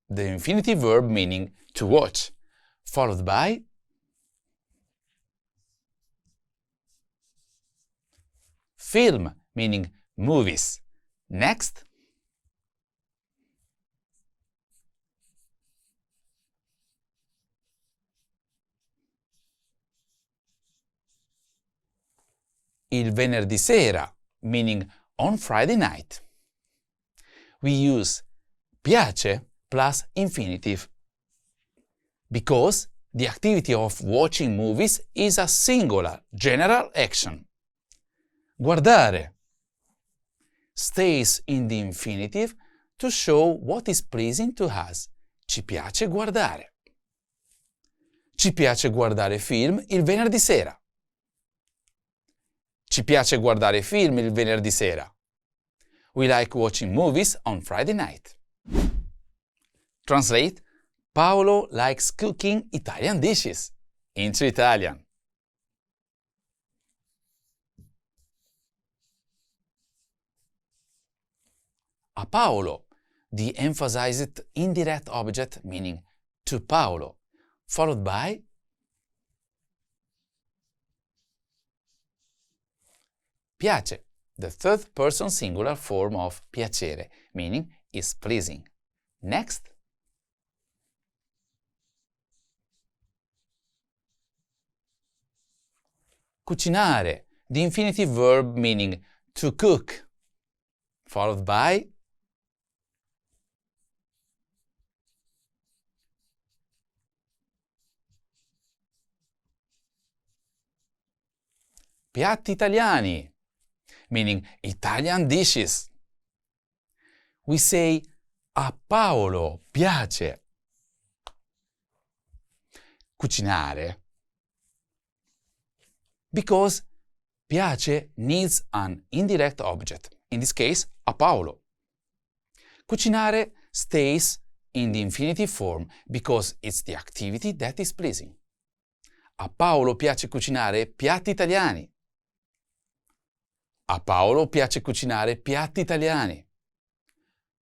the infinitive verb meaning to watch, followed by film, meaning movies. Next. Il venerdì sera, meaning on Friday night. We use piace plus infinitive because the activity of watching movies is a singular, general action. Guardare stays in the infinitive to show what is pleasing to us. Ci piace guardare. Ci piace guardare film il venerdì sera. Ci piace guardare film il venerdì sera. We like watching movies on Friday night. Translate: Paolo likes cooking Italian dishes into Italian. A Paolo, the emphasized indirect object meaning to Paolo, followed by piace, the third person singular form of piacere, meaning is pleasing. Next. Cucinare, the infinitive verb meaning to cook, followed by piatti italiani, meaning Italian dishes. we say a Paolo piace cucinare because piace needs an indirect object, in this case, a Paolo. Cucinare stays in the infinitive form because it's the activity that is pleasing. A Paolo piace cucinare piatti italiani. A Paolo piace cucinare piatti italiani.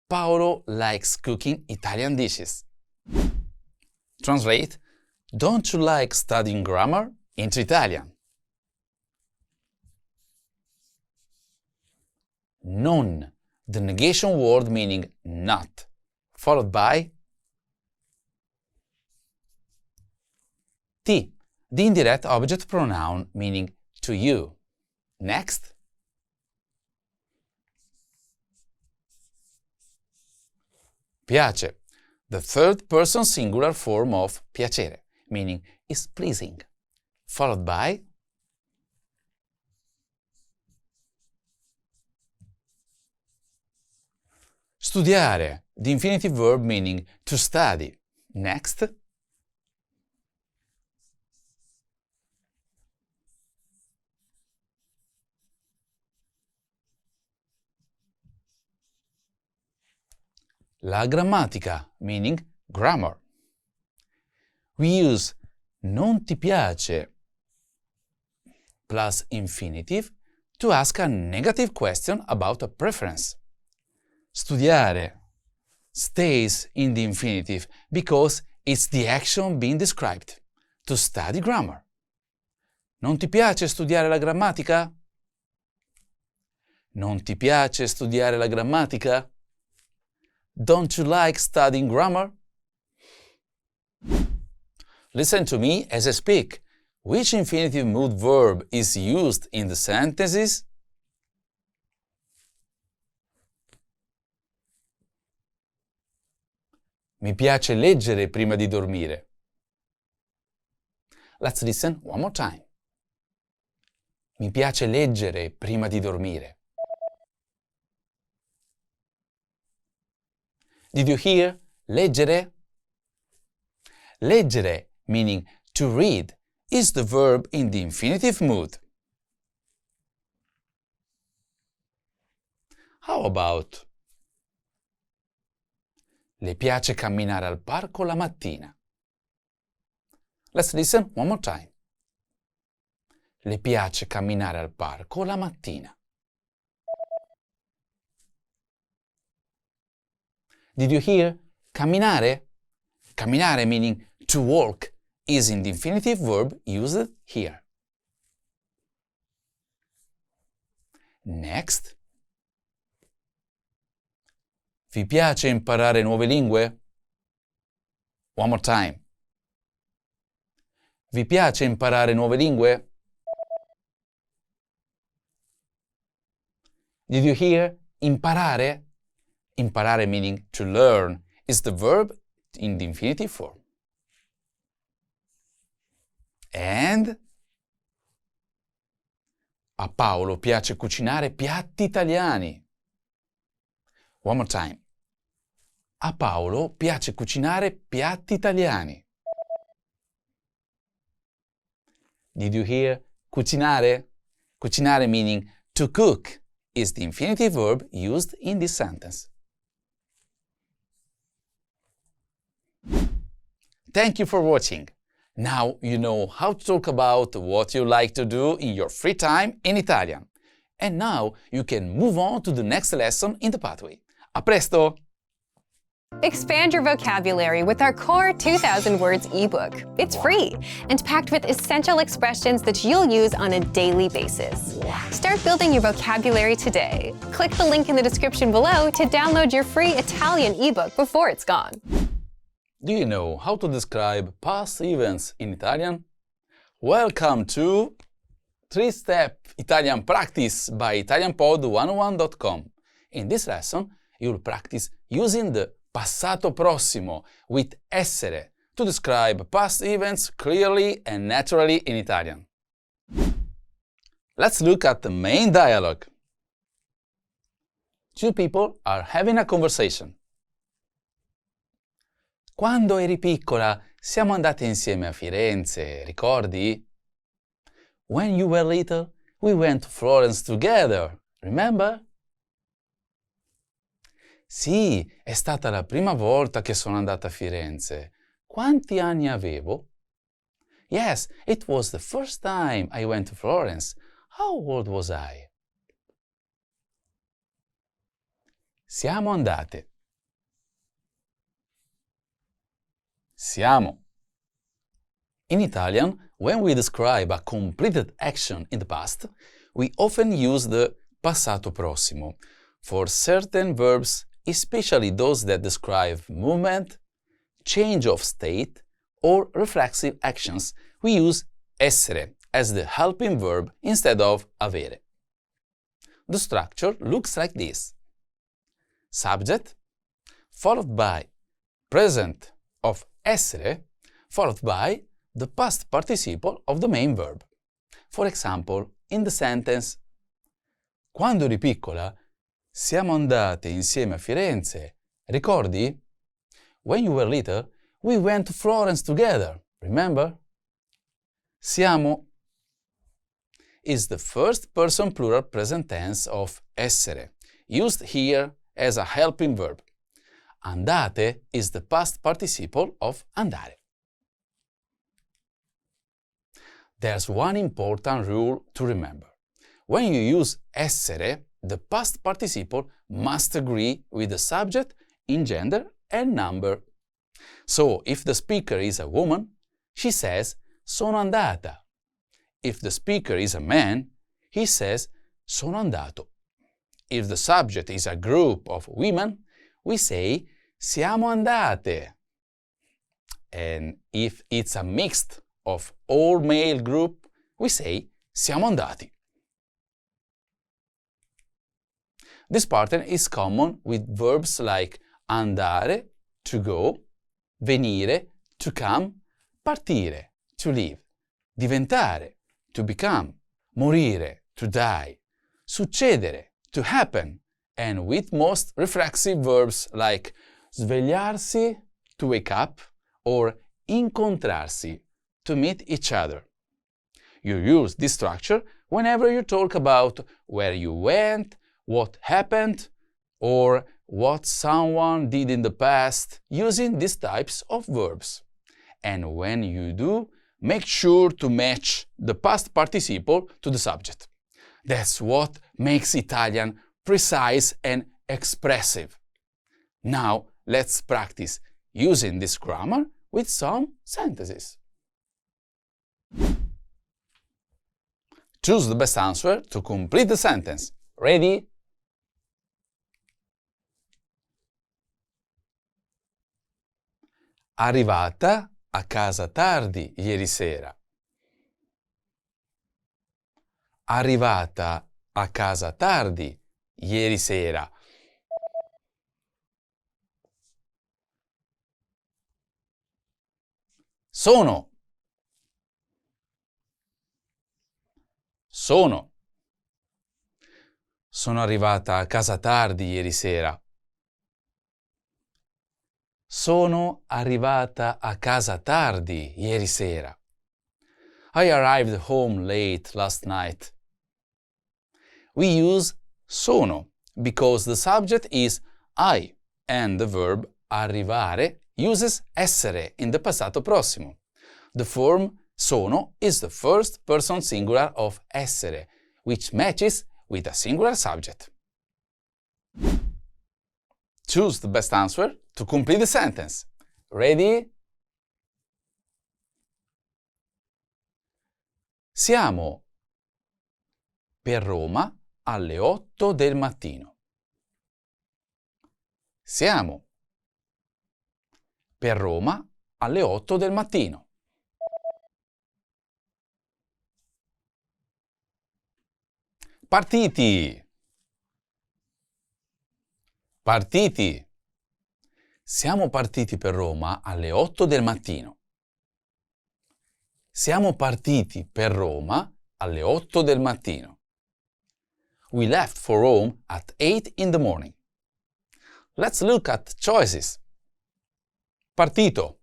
Paolo likes cooking Italian dishes. Translate, don't you like studying grammar into Italian? Non, the negation word meaning not, followed by ti, the indirect object pronoun meaning to you. Next. Piace, the third person singular form of piacere, meaning is pleasing, followed by studiare, the infinitive verb meaning to study. Next. La grammatica, meaning grammar. We use non ti piace plus infinitive to ask a negative question about a preference. Studiare stays in the infinitive because it's the action being described, to study grammar. Non ti piace studiare la grammatica? Non ti piace studiare la grammatica? Don't you like studying grammar? Listen to me as I speak. Which infinitive mood verb is used in the sentences? Mi piace leggere prima di dormire. Let's listen one more time. Mi piace leggere prima di dormire. Did you hear? Leggere? Leggere, meaning to read, is the verb in the infinitive mood. How about le piace camminare al parco la mattina? Let's listen one more time. Le piace camminare al parco la mattina. Did you hear? Camminare? Camminare meaning to walk is in the infinitive verb used here. Next. Vi piace imparare nuove lingue? One more time. Vi piace imparare nuove lingue? Did you hear? Imparare? Imparare meaning to learn is the verb in the infinitive form. And a Paolo piace cucinare piatti italiani. One more time. A Paolo piace cucinare piatti italiani. Did you hear? Cucinare? Cucinare meaning to cook is the infinitive verb used in this sentence. Thank you for watching. Now you know how to talk about what you like to do in your free time in Italian. And now you can move on to the next lesson in the pathway. A presto! Expand your vocabulary with our Core 2000 Words ebook. It's free and packed with essential expressions that you'll use on a daily basis. Start building your vocabulary today. Click the link in the description below to download your free Italian ebook before it's gone. Do you know how to describe past events in Italian? Welcome to 3-Step Italian Practice by ItalianPod101.com. In this lesson, you'll practice using the passato prossimo with essere to describe past events clearly and naturally in Italian. Let's look at the main dialogue. Two people are having a conversation. Quando eri piccola, siamo andate insieme a Firenze, ricordi? When you were little, we went to Florence together, remember? Sì, è stata la prima volta che sono andata a Firenze. Quanti anni avevo? Yes, it was the first time I went to Florence. How old was I? Siamo andate. Siamo. In Italian, when we describe a completed action in the past, we often use the passato prossimo. For certain verbs, especially those that describe movement, change of state, or reflexive actions, we use essere as the helping verb instead of avere. The structure looks like this. Subject, followed by present of essere, followed by the past participle of the main verb. For example, in the sentence, quando eri piccola, siamo andate insieme a Firenze, ricordi? When you were little, we went to Florence together, remember? Siamo is the first person plural present tense of essere, used here as a helping verb. Andate is the past participle of andare. There's one important rule to remember. When you use essere, the past participle must agree with the subject in gender and number. So, if the speaker is a woman, she says sono andata. If the speaker is a man, he says sono andato. If the subject is a group of women, we say siamo andate. And if it's a mixed of all male group, we say siamo andati. This pattern is common with verbs like andare, to go, venire, to come, partire, to leave, diventare, to become, morire, to die, succedere, to happen, and with most reflexive verbs like svegliarsi, to wake up, or incontrarsi, to meet each other. You use this structure whenever you talk about where you went, what happened, or what someone did in the past using these types of verbs. And when you do, make sure to match the past participle to the subject. That's what makes Italian precise and expressive. Now, let's practice using this grammar with some sentences. Choose the best answer to complete the sentence. Ready? Arrivata a casa tardi ieri sera. Arrivata a casa tardi ieri sera. Sono. Sono arrivata a casa tardi ieri sera. Sono arrivata a casa tardi ieri sera. I arrived home late last night. We use sono because the subject is I and the verb arrivare uses essere in the passato prossimo. The form sono is the first person singular of essere, which matches with a singular subject. Choose the best answer to complete the sentence. Ready? Siamo per Roma alle 8 del mattino. Siamo per Roma alle 8 del mattino. Partiti! Partiti! Siamo partiti per Roma alle 8 del mattino. Siamo partiti per Roma alle 8 del mattino. We left for home at 8 in the morning. Let's look at choices. Partito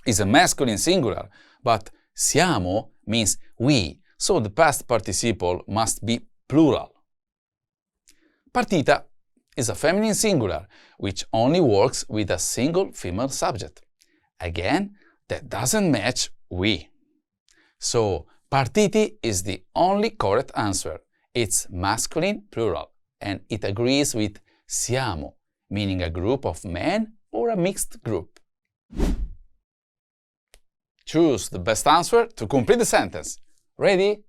is a masculine singular, but siamo means we, so the past participle must be plural. Partita is a feminine singular, which only works with a single female subject. Again, that doesn't match we. So, partiti is the only correct answer. It's masculine plural, and it agrees with siamo, meaning a group of men or a mixed group. Choose the best answer to complete the sentence. Ready?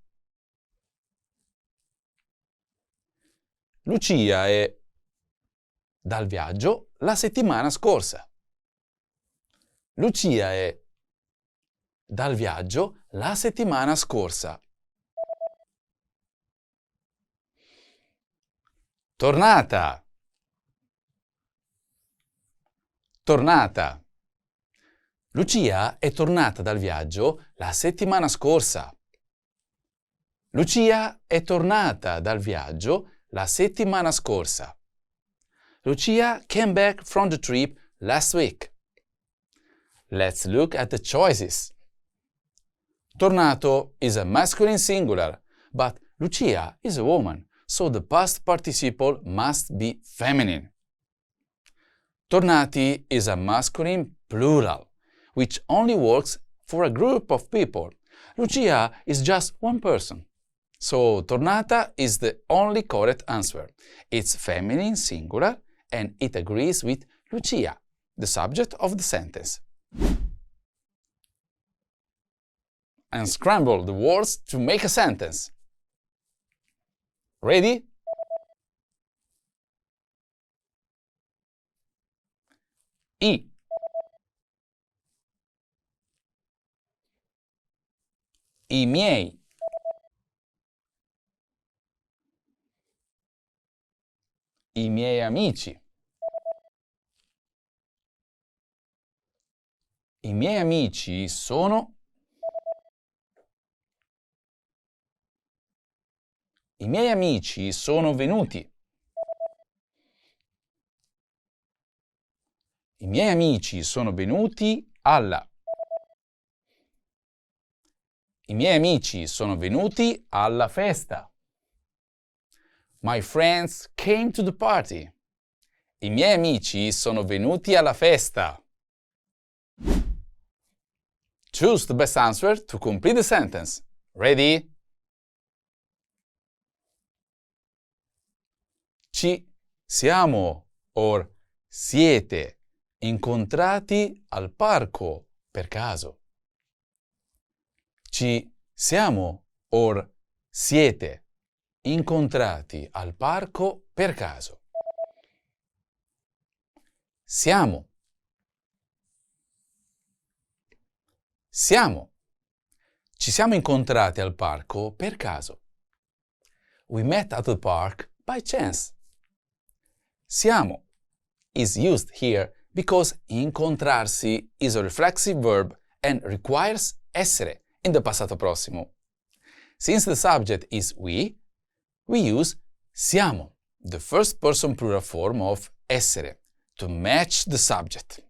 Lucia è dal viaggio la settimana scorsa. Lucia è dal viaggio la settimana scorsa. Tornata. Tornata. Lucia è tornata dal viaggio la settimana scorsa. Lucia è tornata dal viaggio la settimana scorsa. Lucia came back from the trip last week. Let's look at the choices. Tornato is a masculine singular, but Lucia is a woman, so the past participle must be feminine. Tornati is a masculine plural, which only works for a group of people. Lucia is just one person. So tornata is the only correct answer. It's feminine singular and it agrees with Lucia, the subject of the sentence. Unscramble the words to make a sentence. Ready? I. I miei. I miei amici. I miei amici sono. I miei amici sono venuti. I miei amici sono venuti alla. I miei amici sono venuti alla festa. My friends came to the party. I miei amici sono venuti alla festa. Choose the best answer to complete the sentence. Ready? Ci siamo or siete incontrati al parco per caso. Ci siamo or siete incontrati al parco per caso. Siamo. Siamo. Ci siamo incontrati al parco per caso. We met at the park by chance. Siamo is used here because incontrarsi is a reflexive verb and requires essere in the passato prossimo. Since the subject is we use siamo, the first person plural form of essere, to match the subject.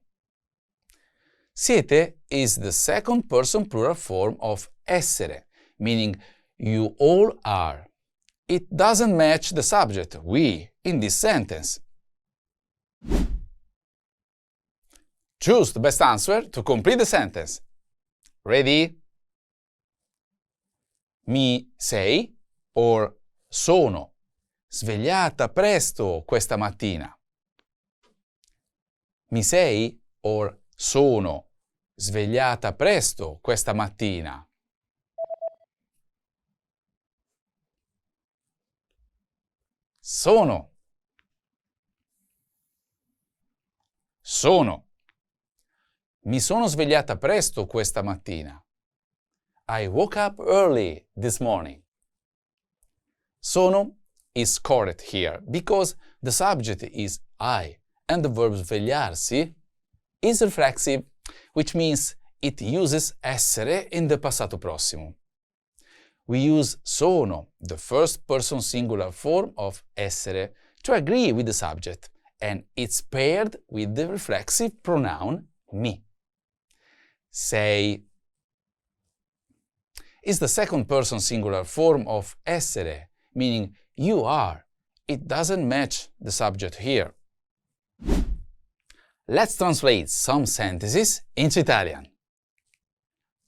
Siete is the second person plural form of essere, meaning you all are. It doesn't match the subject, we, in this sentence. Choose the best answer to complete the sentence. Ready? Mi sei or sono svegliata presto questa mattina. Mi sei or sono svegliata presto questa mattina. Sono. Sono. Mi sono svegliata presto questa mattina. I woke up early this morning. Sono is correct here because the subject is I and the verb svegliarsi is reflexive, which means it uses essere in the passato prossimo. we use sono, the first person singular form of essere, to agree with the subject, and it's paired with the reflexive pronoun mi. Sei is the second person singular form of essere, meaning you are. It doesn't match the subject here. Let's translate some sentences into Italian.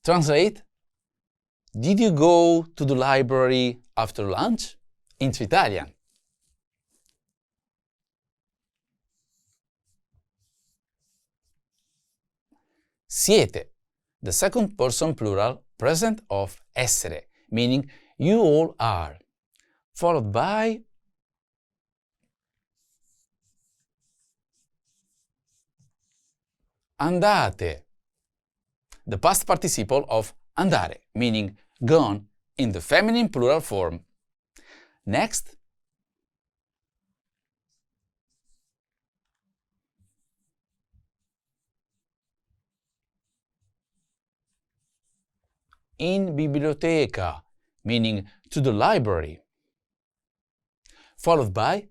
Translate: did you go to the library after lunch? Into Italian. Siete, the second person plural present of essere, meaning you all are, followed by andate, the past participle of andare, meaning gone, in the feminine plural form. Next, in biblioteca, meaning to the library, followed by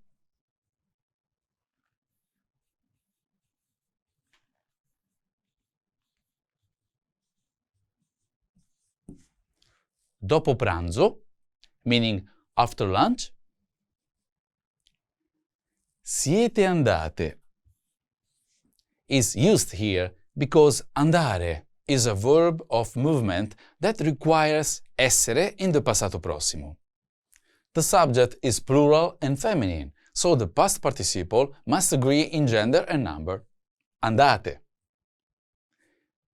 dopo pranzo, meaning after lunch. Siete andate is used here because andare is a verb of movement that requires essere in the passato prossimo. The subject is plural and feminine, so the past participle must agree in gender and number. Andate.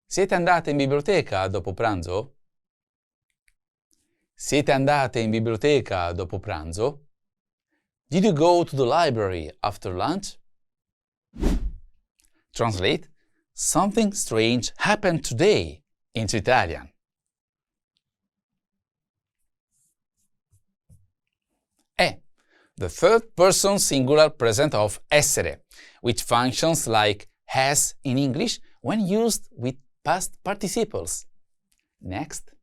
Siete andate in biblioteca dopo pranzo? Siete andate in biblioteca dopo pranzo? Did you go to the library after lunch? Translate: something strange happened today into Italian. È the third person singular present of essere, which functions like has in English when used with past participles. Next.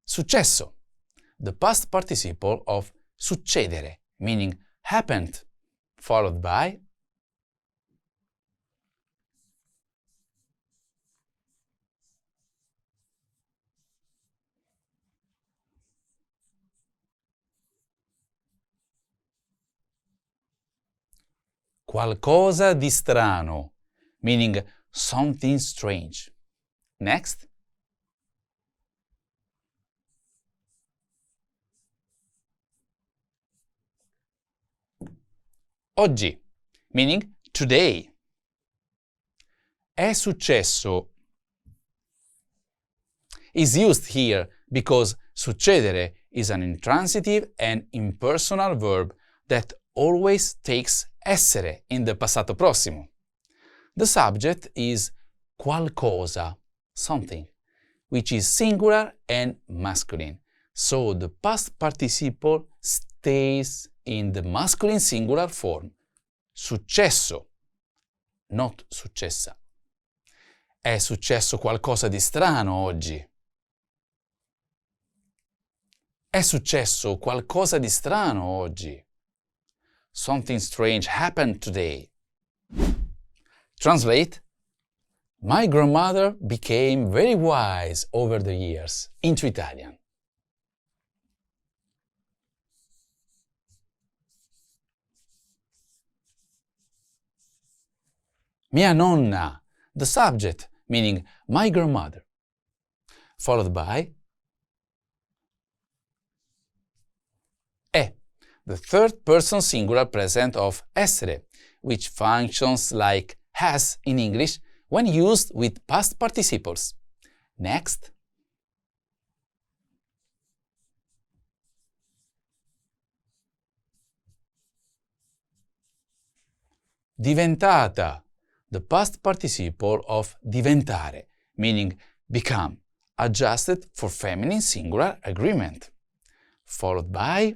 Successo, the past participle of succedere, meaning happened, followed by qualcosa di strano, meaning something strange. Next. Oggi, meaning today. È successo is used here because succedere is an intransitive and impersonal verb that always takes essere in the passato prossimo. The subject is qualcosa, something, which is singular and masculine, so the past participle stays in the masculine singular form. Successo, not successa. È successo qualcosa di strano oggi. È successo qualcosa di strano oggi. Something strange happened today. Translate: my grandmother became very wise over the years, into Italian. Mia nonna, the subject, meaning my grandmother, followed by è, the third person singular present of essere, which functions like has in English when used with past participles. Next. Diventata, the past participle of diventare, meaning become, adjusted for feminine singular agreement, followed by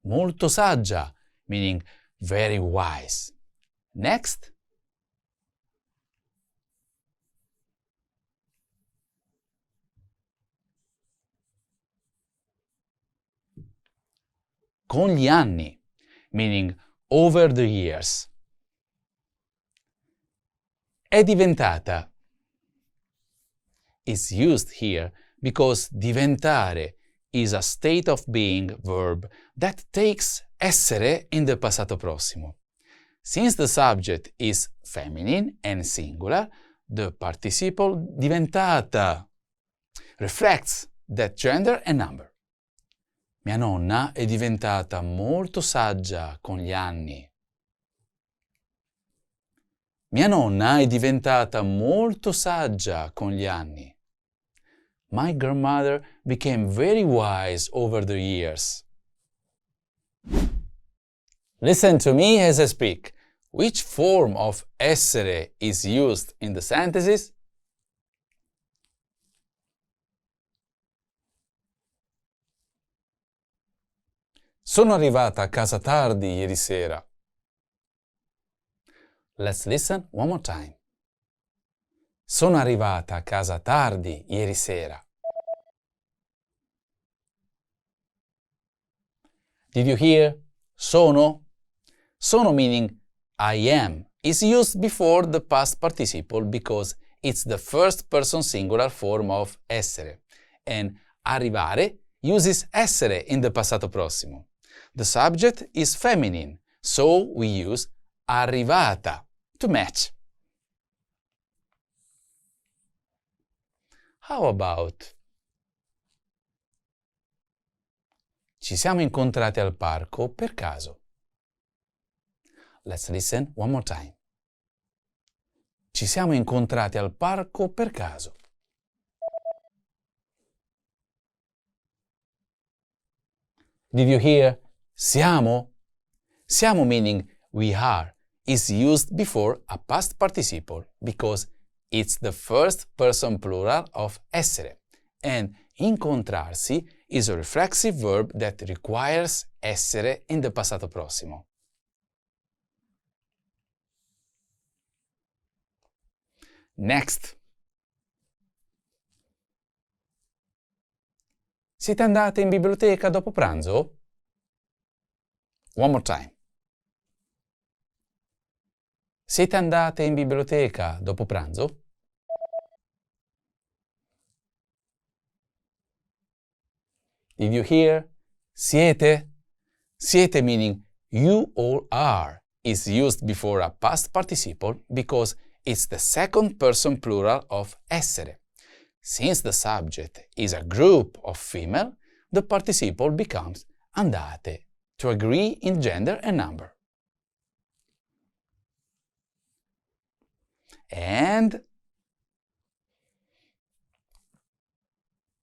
molto saggia, meaning very wise. Next. Con gli anni, meaning over the years. È diventata is used here because diventare is a state of being verb that takes essere in the passato prossimo. Since the subject is feminine and singular, the participle diventata reflects that gender and number. Mia nonna è diventata molto saggia con gli anni. Mia nonna è diventata molto saggia con gli anni. My grandmother became very wise over the years. Listen to me as I speak. Which form of essere is used in the sentences? Sono arrivata a casa tardi ieri sera. Let's listen one more time. Sono arrivata a casa tardi ieri sera. Did you hear? Sono? Sono meaning I am is used before the past participle because it's the first person singular form of essere. And arrivare uses essere in the passato prossimo. The subject is feminine, so we use arrivata to match. How about? Ci siamo incontrati al parco per caso. Let's listen one more time. Ci siamo incontrati al parco per caso. Did you hear? Siamo? Siamo meaning we are is used before a past participle because it's the first person plural of essere, and incontrarsi is a reflexive verb that requires essere in the passato prossimo. Next. Siete andate in biblioteca dopo pranzo? One more time. Siete andate in biblioteca dopo pranzo? Did you hear? Siete? Siete meaning you or are is used before a past participle because it's the second person plural of essere. Since the subject is a group of female, the participle becomes andate to agree in gender and number. And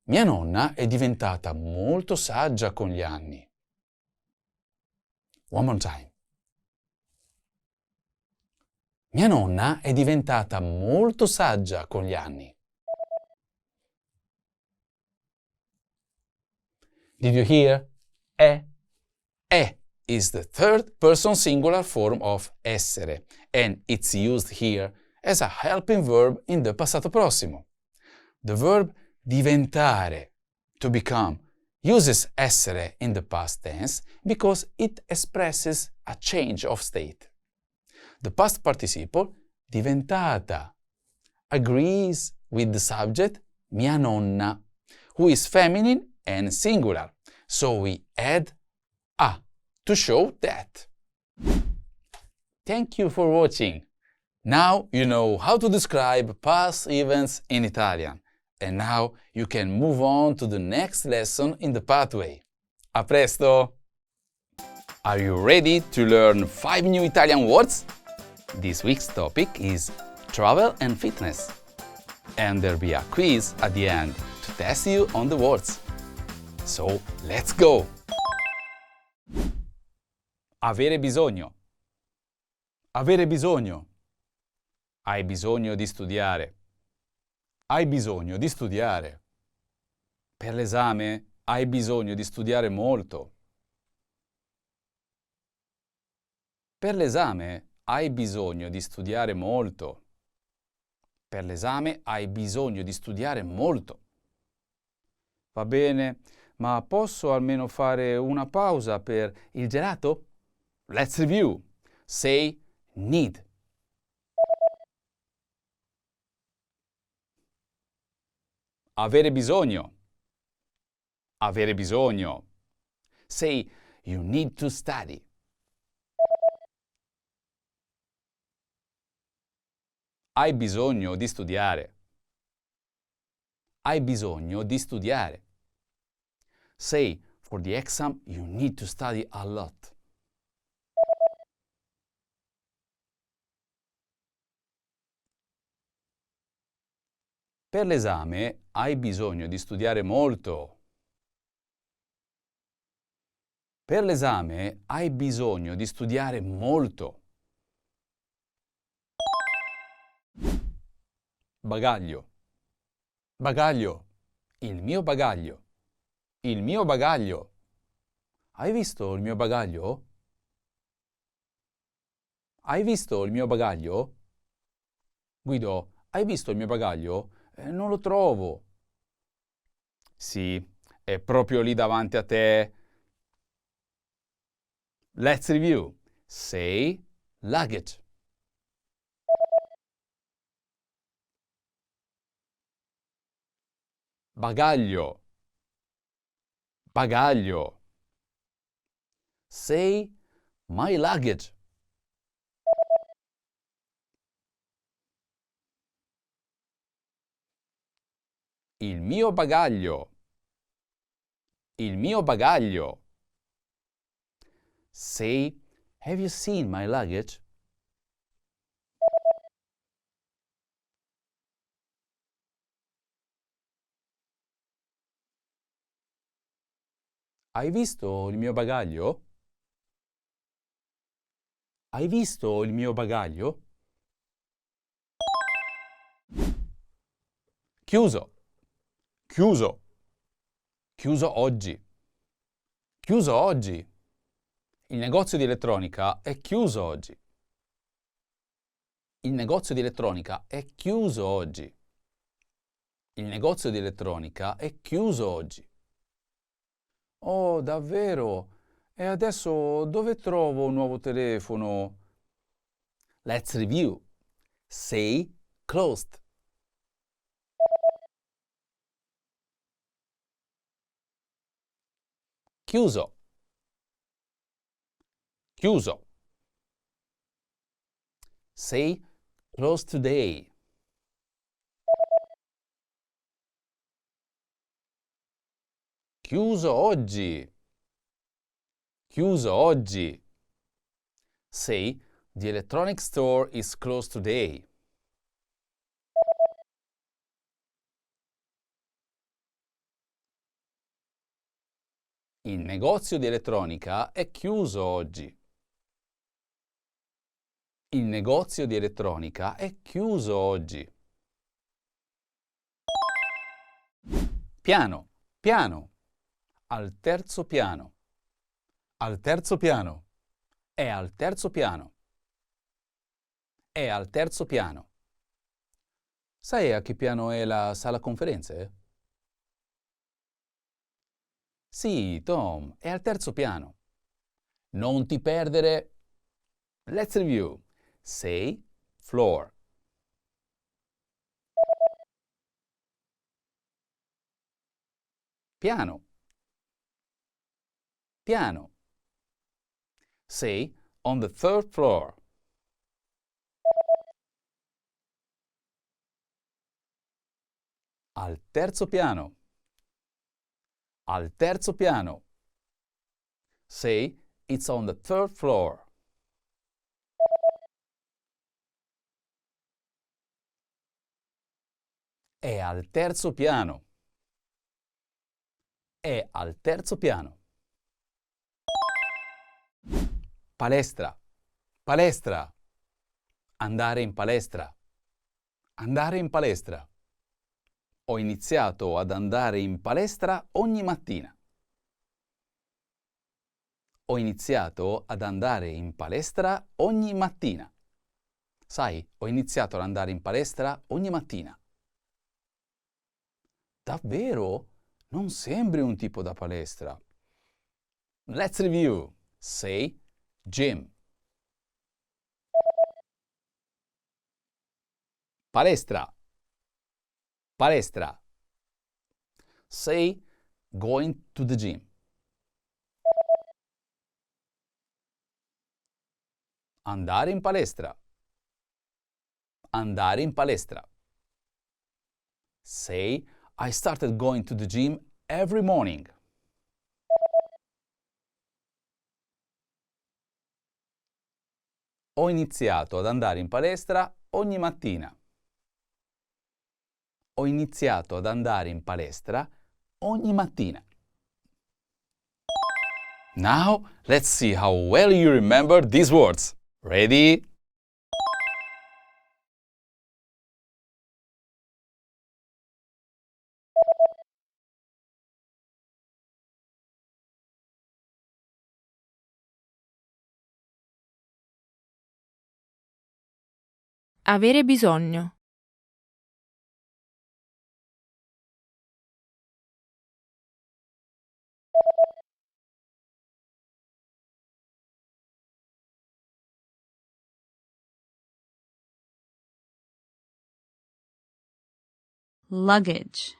mia nonna è diventata molto saggia con gli anni. One more time. Mia nonna è diventata molto saggia con gli anni. Did you hear? È. È is the third person singular form of essere, and it's used here as a helping verb in the passato prossimo. The verb diventare, to become, uses essere in the past tense because it expresses a change of state. The past participle, diventata, agrees with the subject, mia nonna, who is feminine and singular, so we add a to show that. Thank you for watching. Now you know how to describe past events in Italian, and now you can move on to the next lesson in the pathway. A presto! Are you ready to learn 5 new Italian words? This week's topic is travel and fitness. And there'll be a quiz at the end to test you on the words. So, let's go! Avere bisogno. Avere bisogno. Hai bisogno di studiare. Hai bisogno di studiare. Per l'esame hai bisogno di studiare molto. Per l'esame hai bisogno di studiare molto. Per l'esame hai bisogno di studiare molto. Va bene, ma posso almeno fare una pausa per il gelato? Let's review. Say need. Avere bisogno. Avere bisogno. Say you need to study. Hai bisogno di studiare. Hai bisogno di studiare. Say, for the exam, you need to study a lot. Per l'esame hai bisogno di studiare molto. Per l'esame hai bisogno di studiare molto. Bagaglio. Bagaglio. Il mio bagaglio. Il mio bagaglio. Hai visto il mio bagaglio? Hai visto il mio bagaglio? Guido, hai visto il mio bagaglio? Non lo trovo. Sì, è proprio lì davanti a te. Let's review. Say luggage. Bagaglio. Bagaglio. Say my luggage. Il mio bagaglio. Il mio bagaglio. Say, have you seen my luggage? Hai visto il mio bagaglio? Hai visto il mio bagaglio? Chiuso. Chiuso. Chiuso oggi. Chiuso oggi. Il negozio di elettronica è chiuso oggi. Il negozio di elettronica è chiuso oggi. Il negozio di elettronica è chiuso oggi. Oh, davvero? E adesso dove trovo un nuovo telefono? Let's review. Say closed. Chiuso. Chiuso. Say closed today. Chiuso oggi. Chiuso oggi. Say, the electronic store is closed today. Il negozio di elettronica è chiuso oggi. Il negozio di elettronica è chiuso oggi. Piano, piano. Al terzo piano. Al terzo piano. È al terzo piano. È al terzo piano. Sai a che piano è la sala conferenze? Sì, Tom, è al terzo piano. Non ti perdere. Let's review. Say floor. Piano. Piano. Say on the third floor. Al terzo piano. Al terzo piano. Say it's on the third floor. È al terzo piano. È al terzo piano. Palestra. Palestra. Andare in palestra. Andare in palestra. Ho iniziato ad andare in palestra ogni mattina. Ho iniziato ad andare in palestra ogni mattina. Sai, ho iniziato ad andare in palestra ogni mattina. Davvero? Non sembri un tipo da palestra. Let's review. Say gym. Palestra. Palestra. Say going to the gym. Andare in palestra. Andare in palestra. Say, I started going to the gym every morning. Ho iniziato ad andare in palestra ogni mattina. Ho iniziato ad andare in palestra ogni mattina. Now, let's see how well you remember these words. Ready? Avere bisogno. Luggage.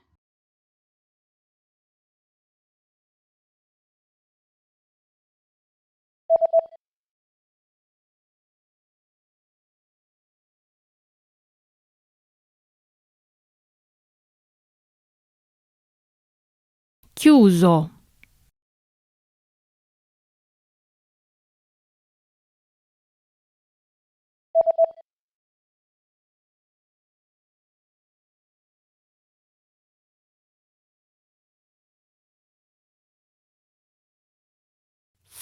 Chiuso.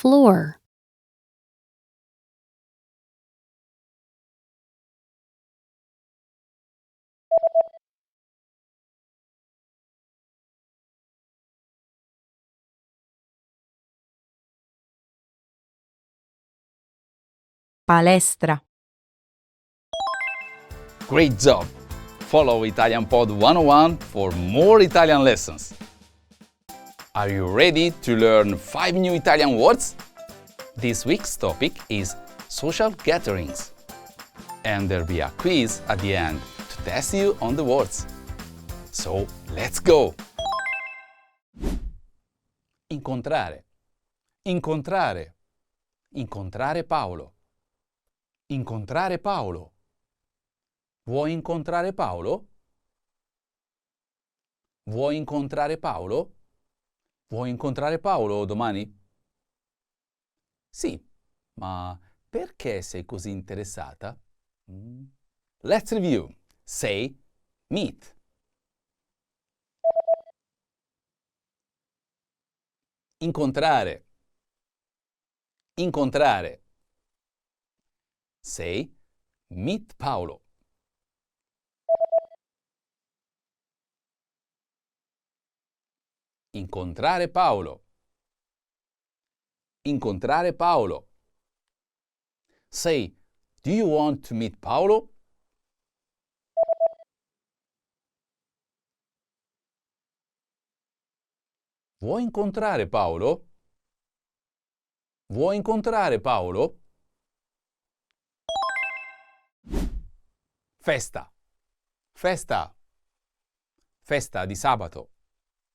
Floor. Palestra. Great job! Follow Italian Pod 101 for more Italian lessons. Are you ready to learn 5 new Italian words? This week's topic is social gatherings. And there'll be a quiz at the end to test you on the words. So, let's go! Incontrare. Incontrare. Incontrare Paolo. Incontrare Paolo. Vuoi incontrare Paolo? Vuoi incontrare Paolo? Vuoi incontrare Paolo domani? Sì, ma perché sei così interessata? Let's review. Say meet. Incontrare. Incontrare. Say meet Paolo. Incontrare Paolo. Incontrare Paolo. Say, do you want to meet Paolo? Vuoi incontrare Paolo? Vuoi incontrare Paolo? Festa. Festa. Festa di sabato.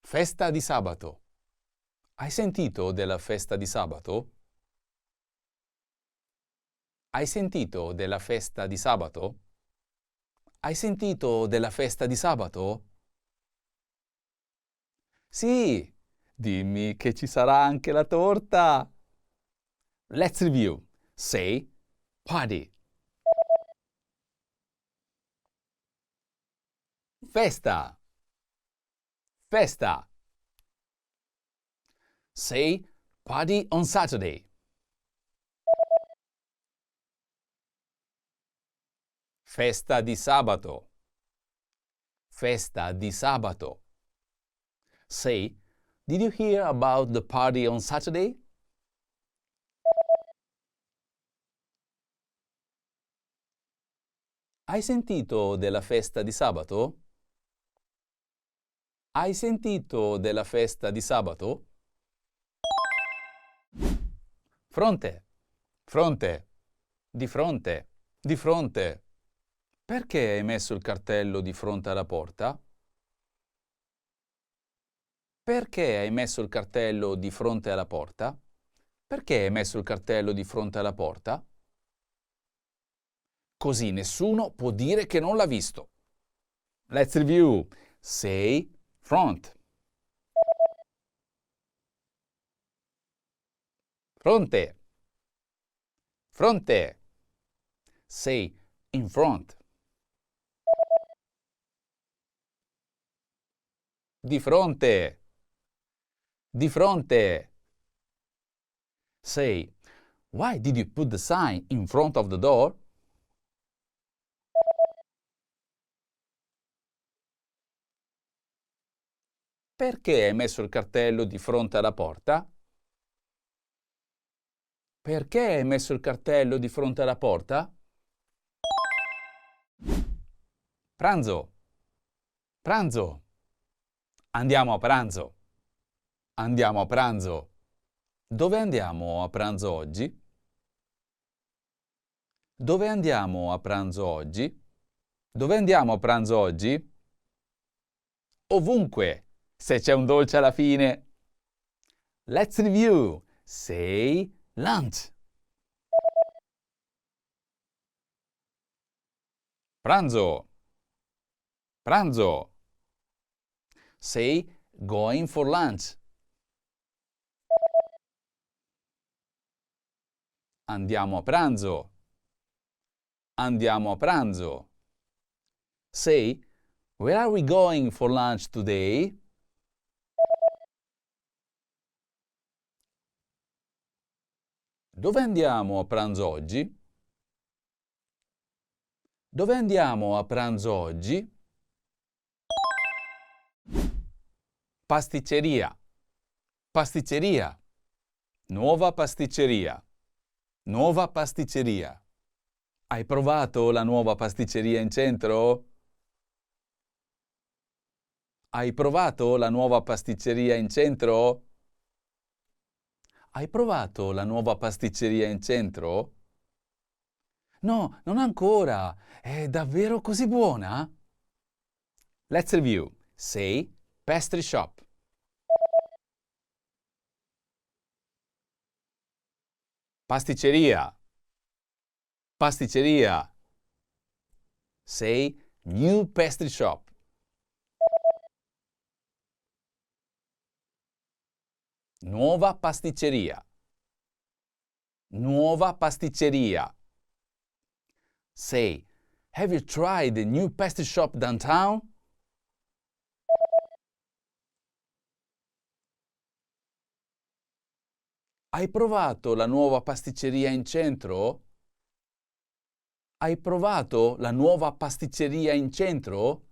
Festa di sabato. Hai sentito della festa di sabato? Hai sentito della festa di sabato? Hai sentito della festa di sabato? Sì, dimmi che ci sarà anche la torta. Let's review. Say party. Festa. Festa. Say party on Saturday. Festa di sabato. Festa di sabato. Say, did you hear about the party on Saturday? Hai sentito della festa di sabato? Hai sentito della festa di sabato? Fronte, fronte, di fronte, di fronte. Perché hai messo il cartello di fronte alla porta? Perché hai messo il cartello di fronte alla porta? Perché hai messo il cartello di fronte alla porta? Così nessuno può dire che non l'ha visto. Let's review. Say front. Fronte. Fronte. Say in front. Di fronte. Di fronte. Say, why did you put the sign in front of the door? Perché hai messo il cartello di fronte alla porta? Perché hai messo il cartello di fronte alla porta? Pranzo. Pranzo. Andiamo a pranzo. Andiamo a pranzo. Dove andiamo a pranzo oggi? Dove andiamo a pranzo oggi? Dove andiamo a pranzo oggi? Ovunque, se c'è un dolce alla fine. Let's review. Say lunch. Pranzo. Pranzo. Say going for lunch. Andiamo a pranzo. Andiamo a pranzo. Say, where are we going for lunch today? Dove andiamo a pranzo oggi? Dove andiamo a pranzo oggi? Pasticceria. Pasticceria. Nuova pasticceria. Nuova pasticceria. Hai provato la nuova pasticceria in centro? Hai provato la nuova pasticceria in centro? Hai provato la nuova pasticceria in centro? No, non ancora. È davvero così buona? Let's review. Say pastry shop. Pasticceria. Pasticceria. Say new pastry shop. Nuova pasticceria. Nuova pasticceria. Say, have you tried the new pastry shop downtown? Hai provato la nuova pasticceria in centro? Hai provato la nuova pasticceria in centro?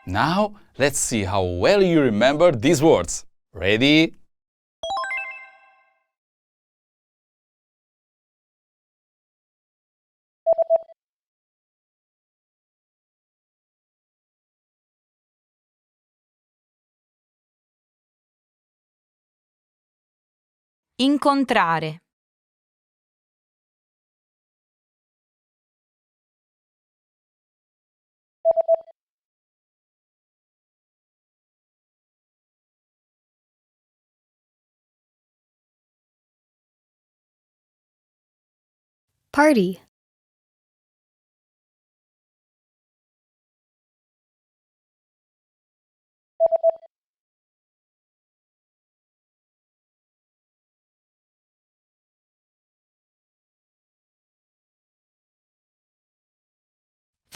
Now, let's see how well you remember these words. Ready? Incontrare. Party.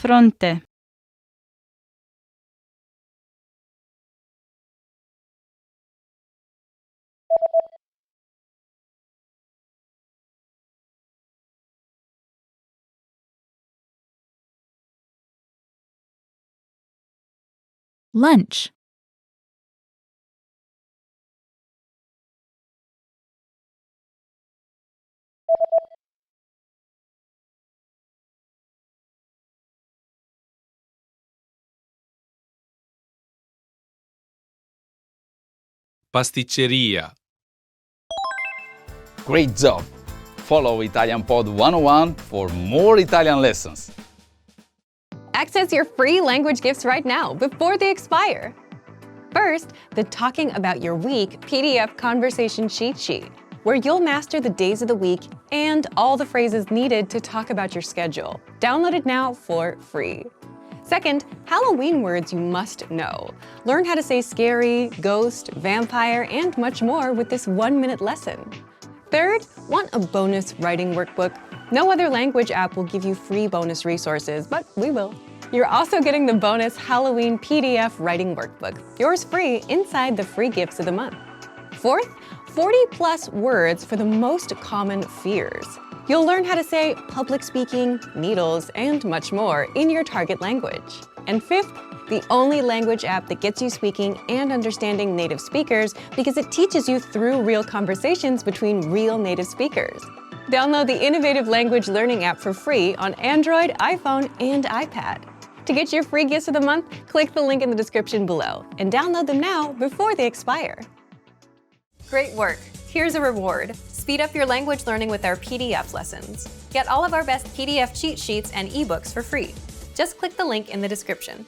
Fronte. Lunch. pasticceria, Great job! Follow Italian Pod 101 for more Italian lessons. Access your free language gifts right now before they expire. First, the Talking About Your Week PDF conversation cheat sheet, where you'll master the days of the week and all the phrases needed to talk about your schedule. Download it now for free. Second, Halloween words you must know. Learn how to say scary, ghost, vampire, and much more with this 1-minute lesson. Third, want a bonus writing workbook? No other language app will give you free bonus resources, but we will. You're also getting the bonus Halloween PDF writing workbook, yours free inside the free gifts of the month. Fourth, 40+ words for the most common fears. You'll learn how to say public speaking, needles, and much more in your target language. And fifth, the only language app that gets you speaking and understanding native speakers because it teaches you through real conversations between real native speakers. Download the innovative language learning app for free on Android, iPhone, and iPad. To get your free gifts of the month, click the link in the description below and download them now before they expire. Great work! Here's a reward. Speed up your language learning with our PDF lessons. Get all of our best PDF cheat sheets and ebooks for free. Just click the link in the description.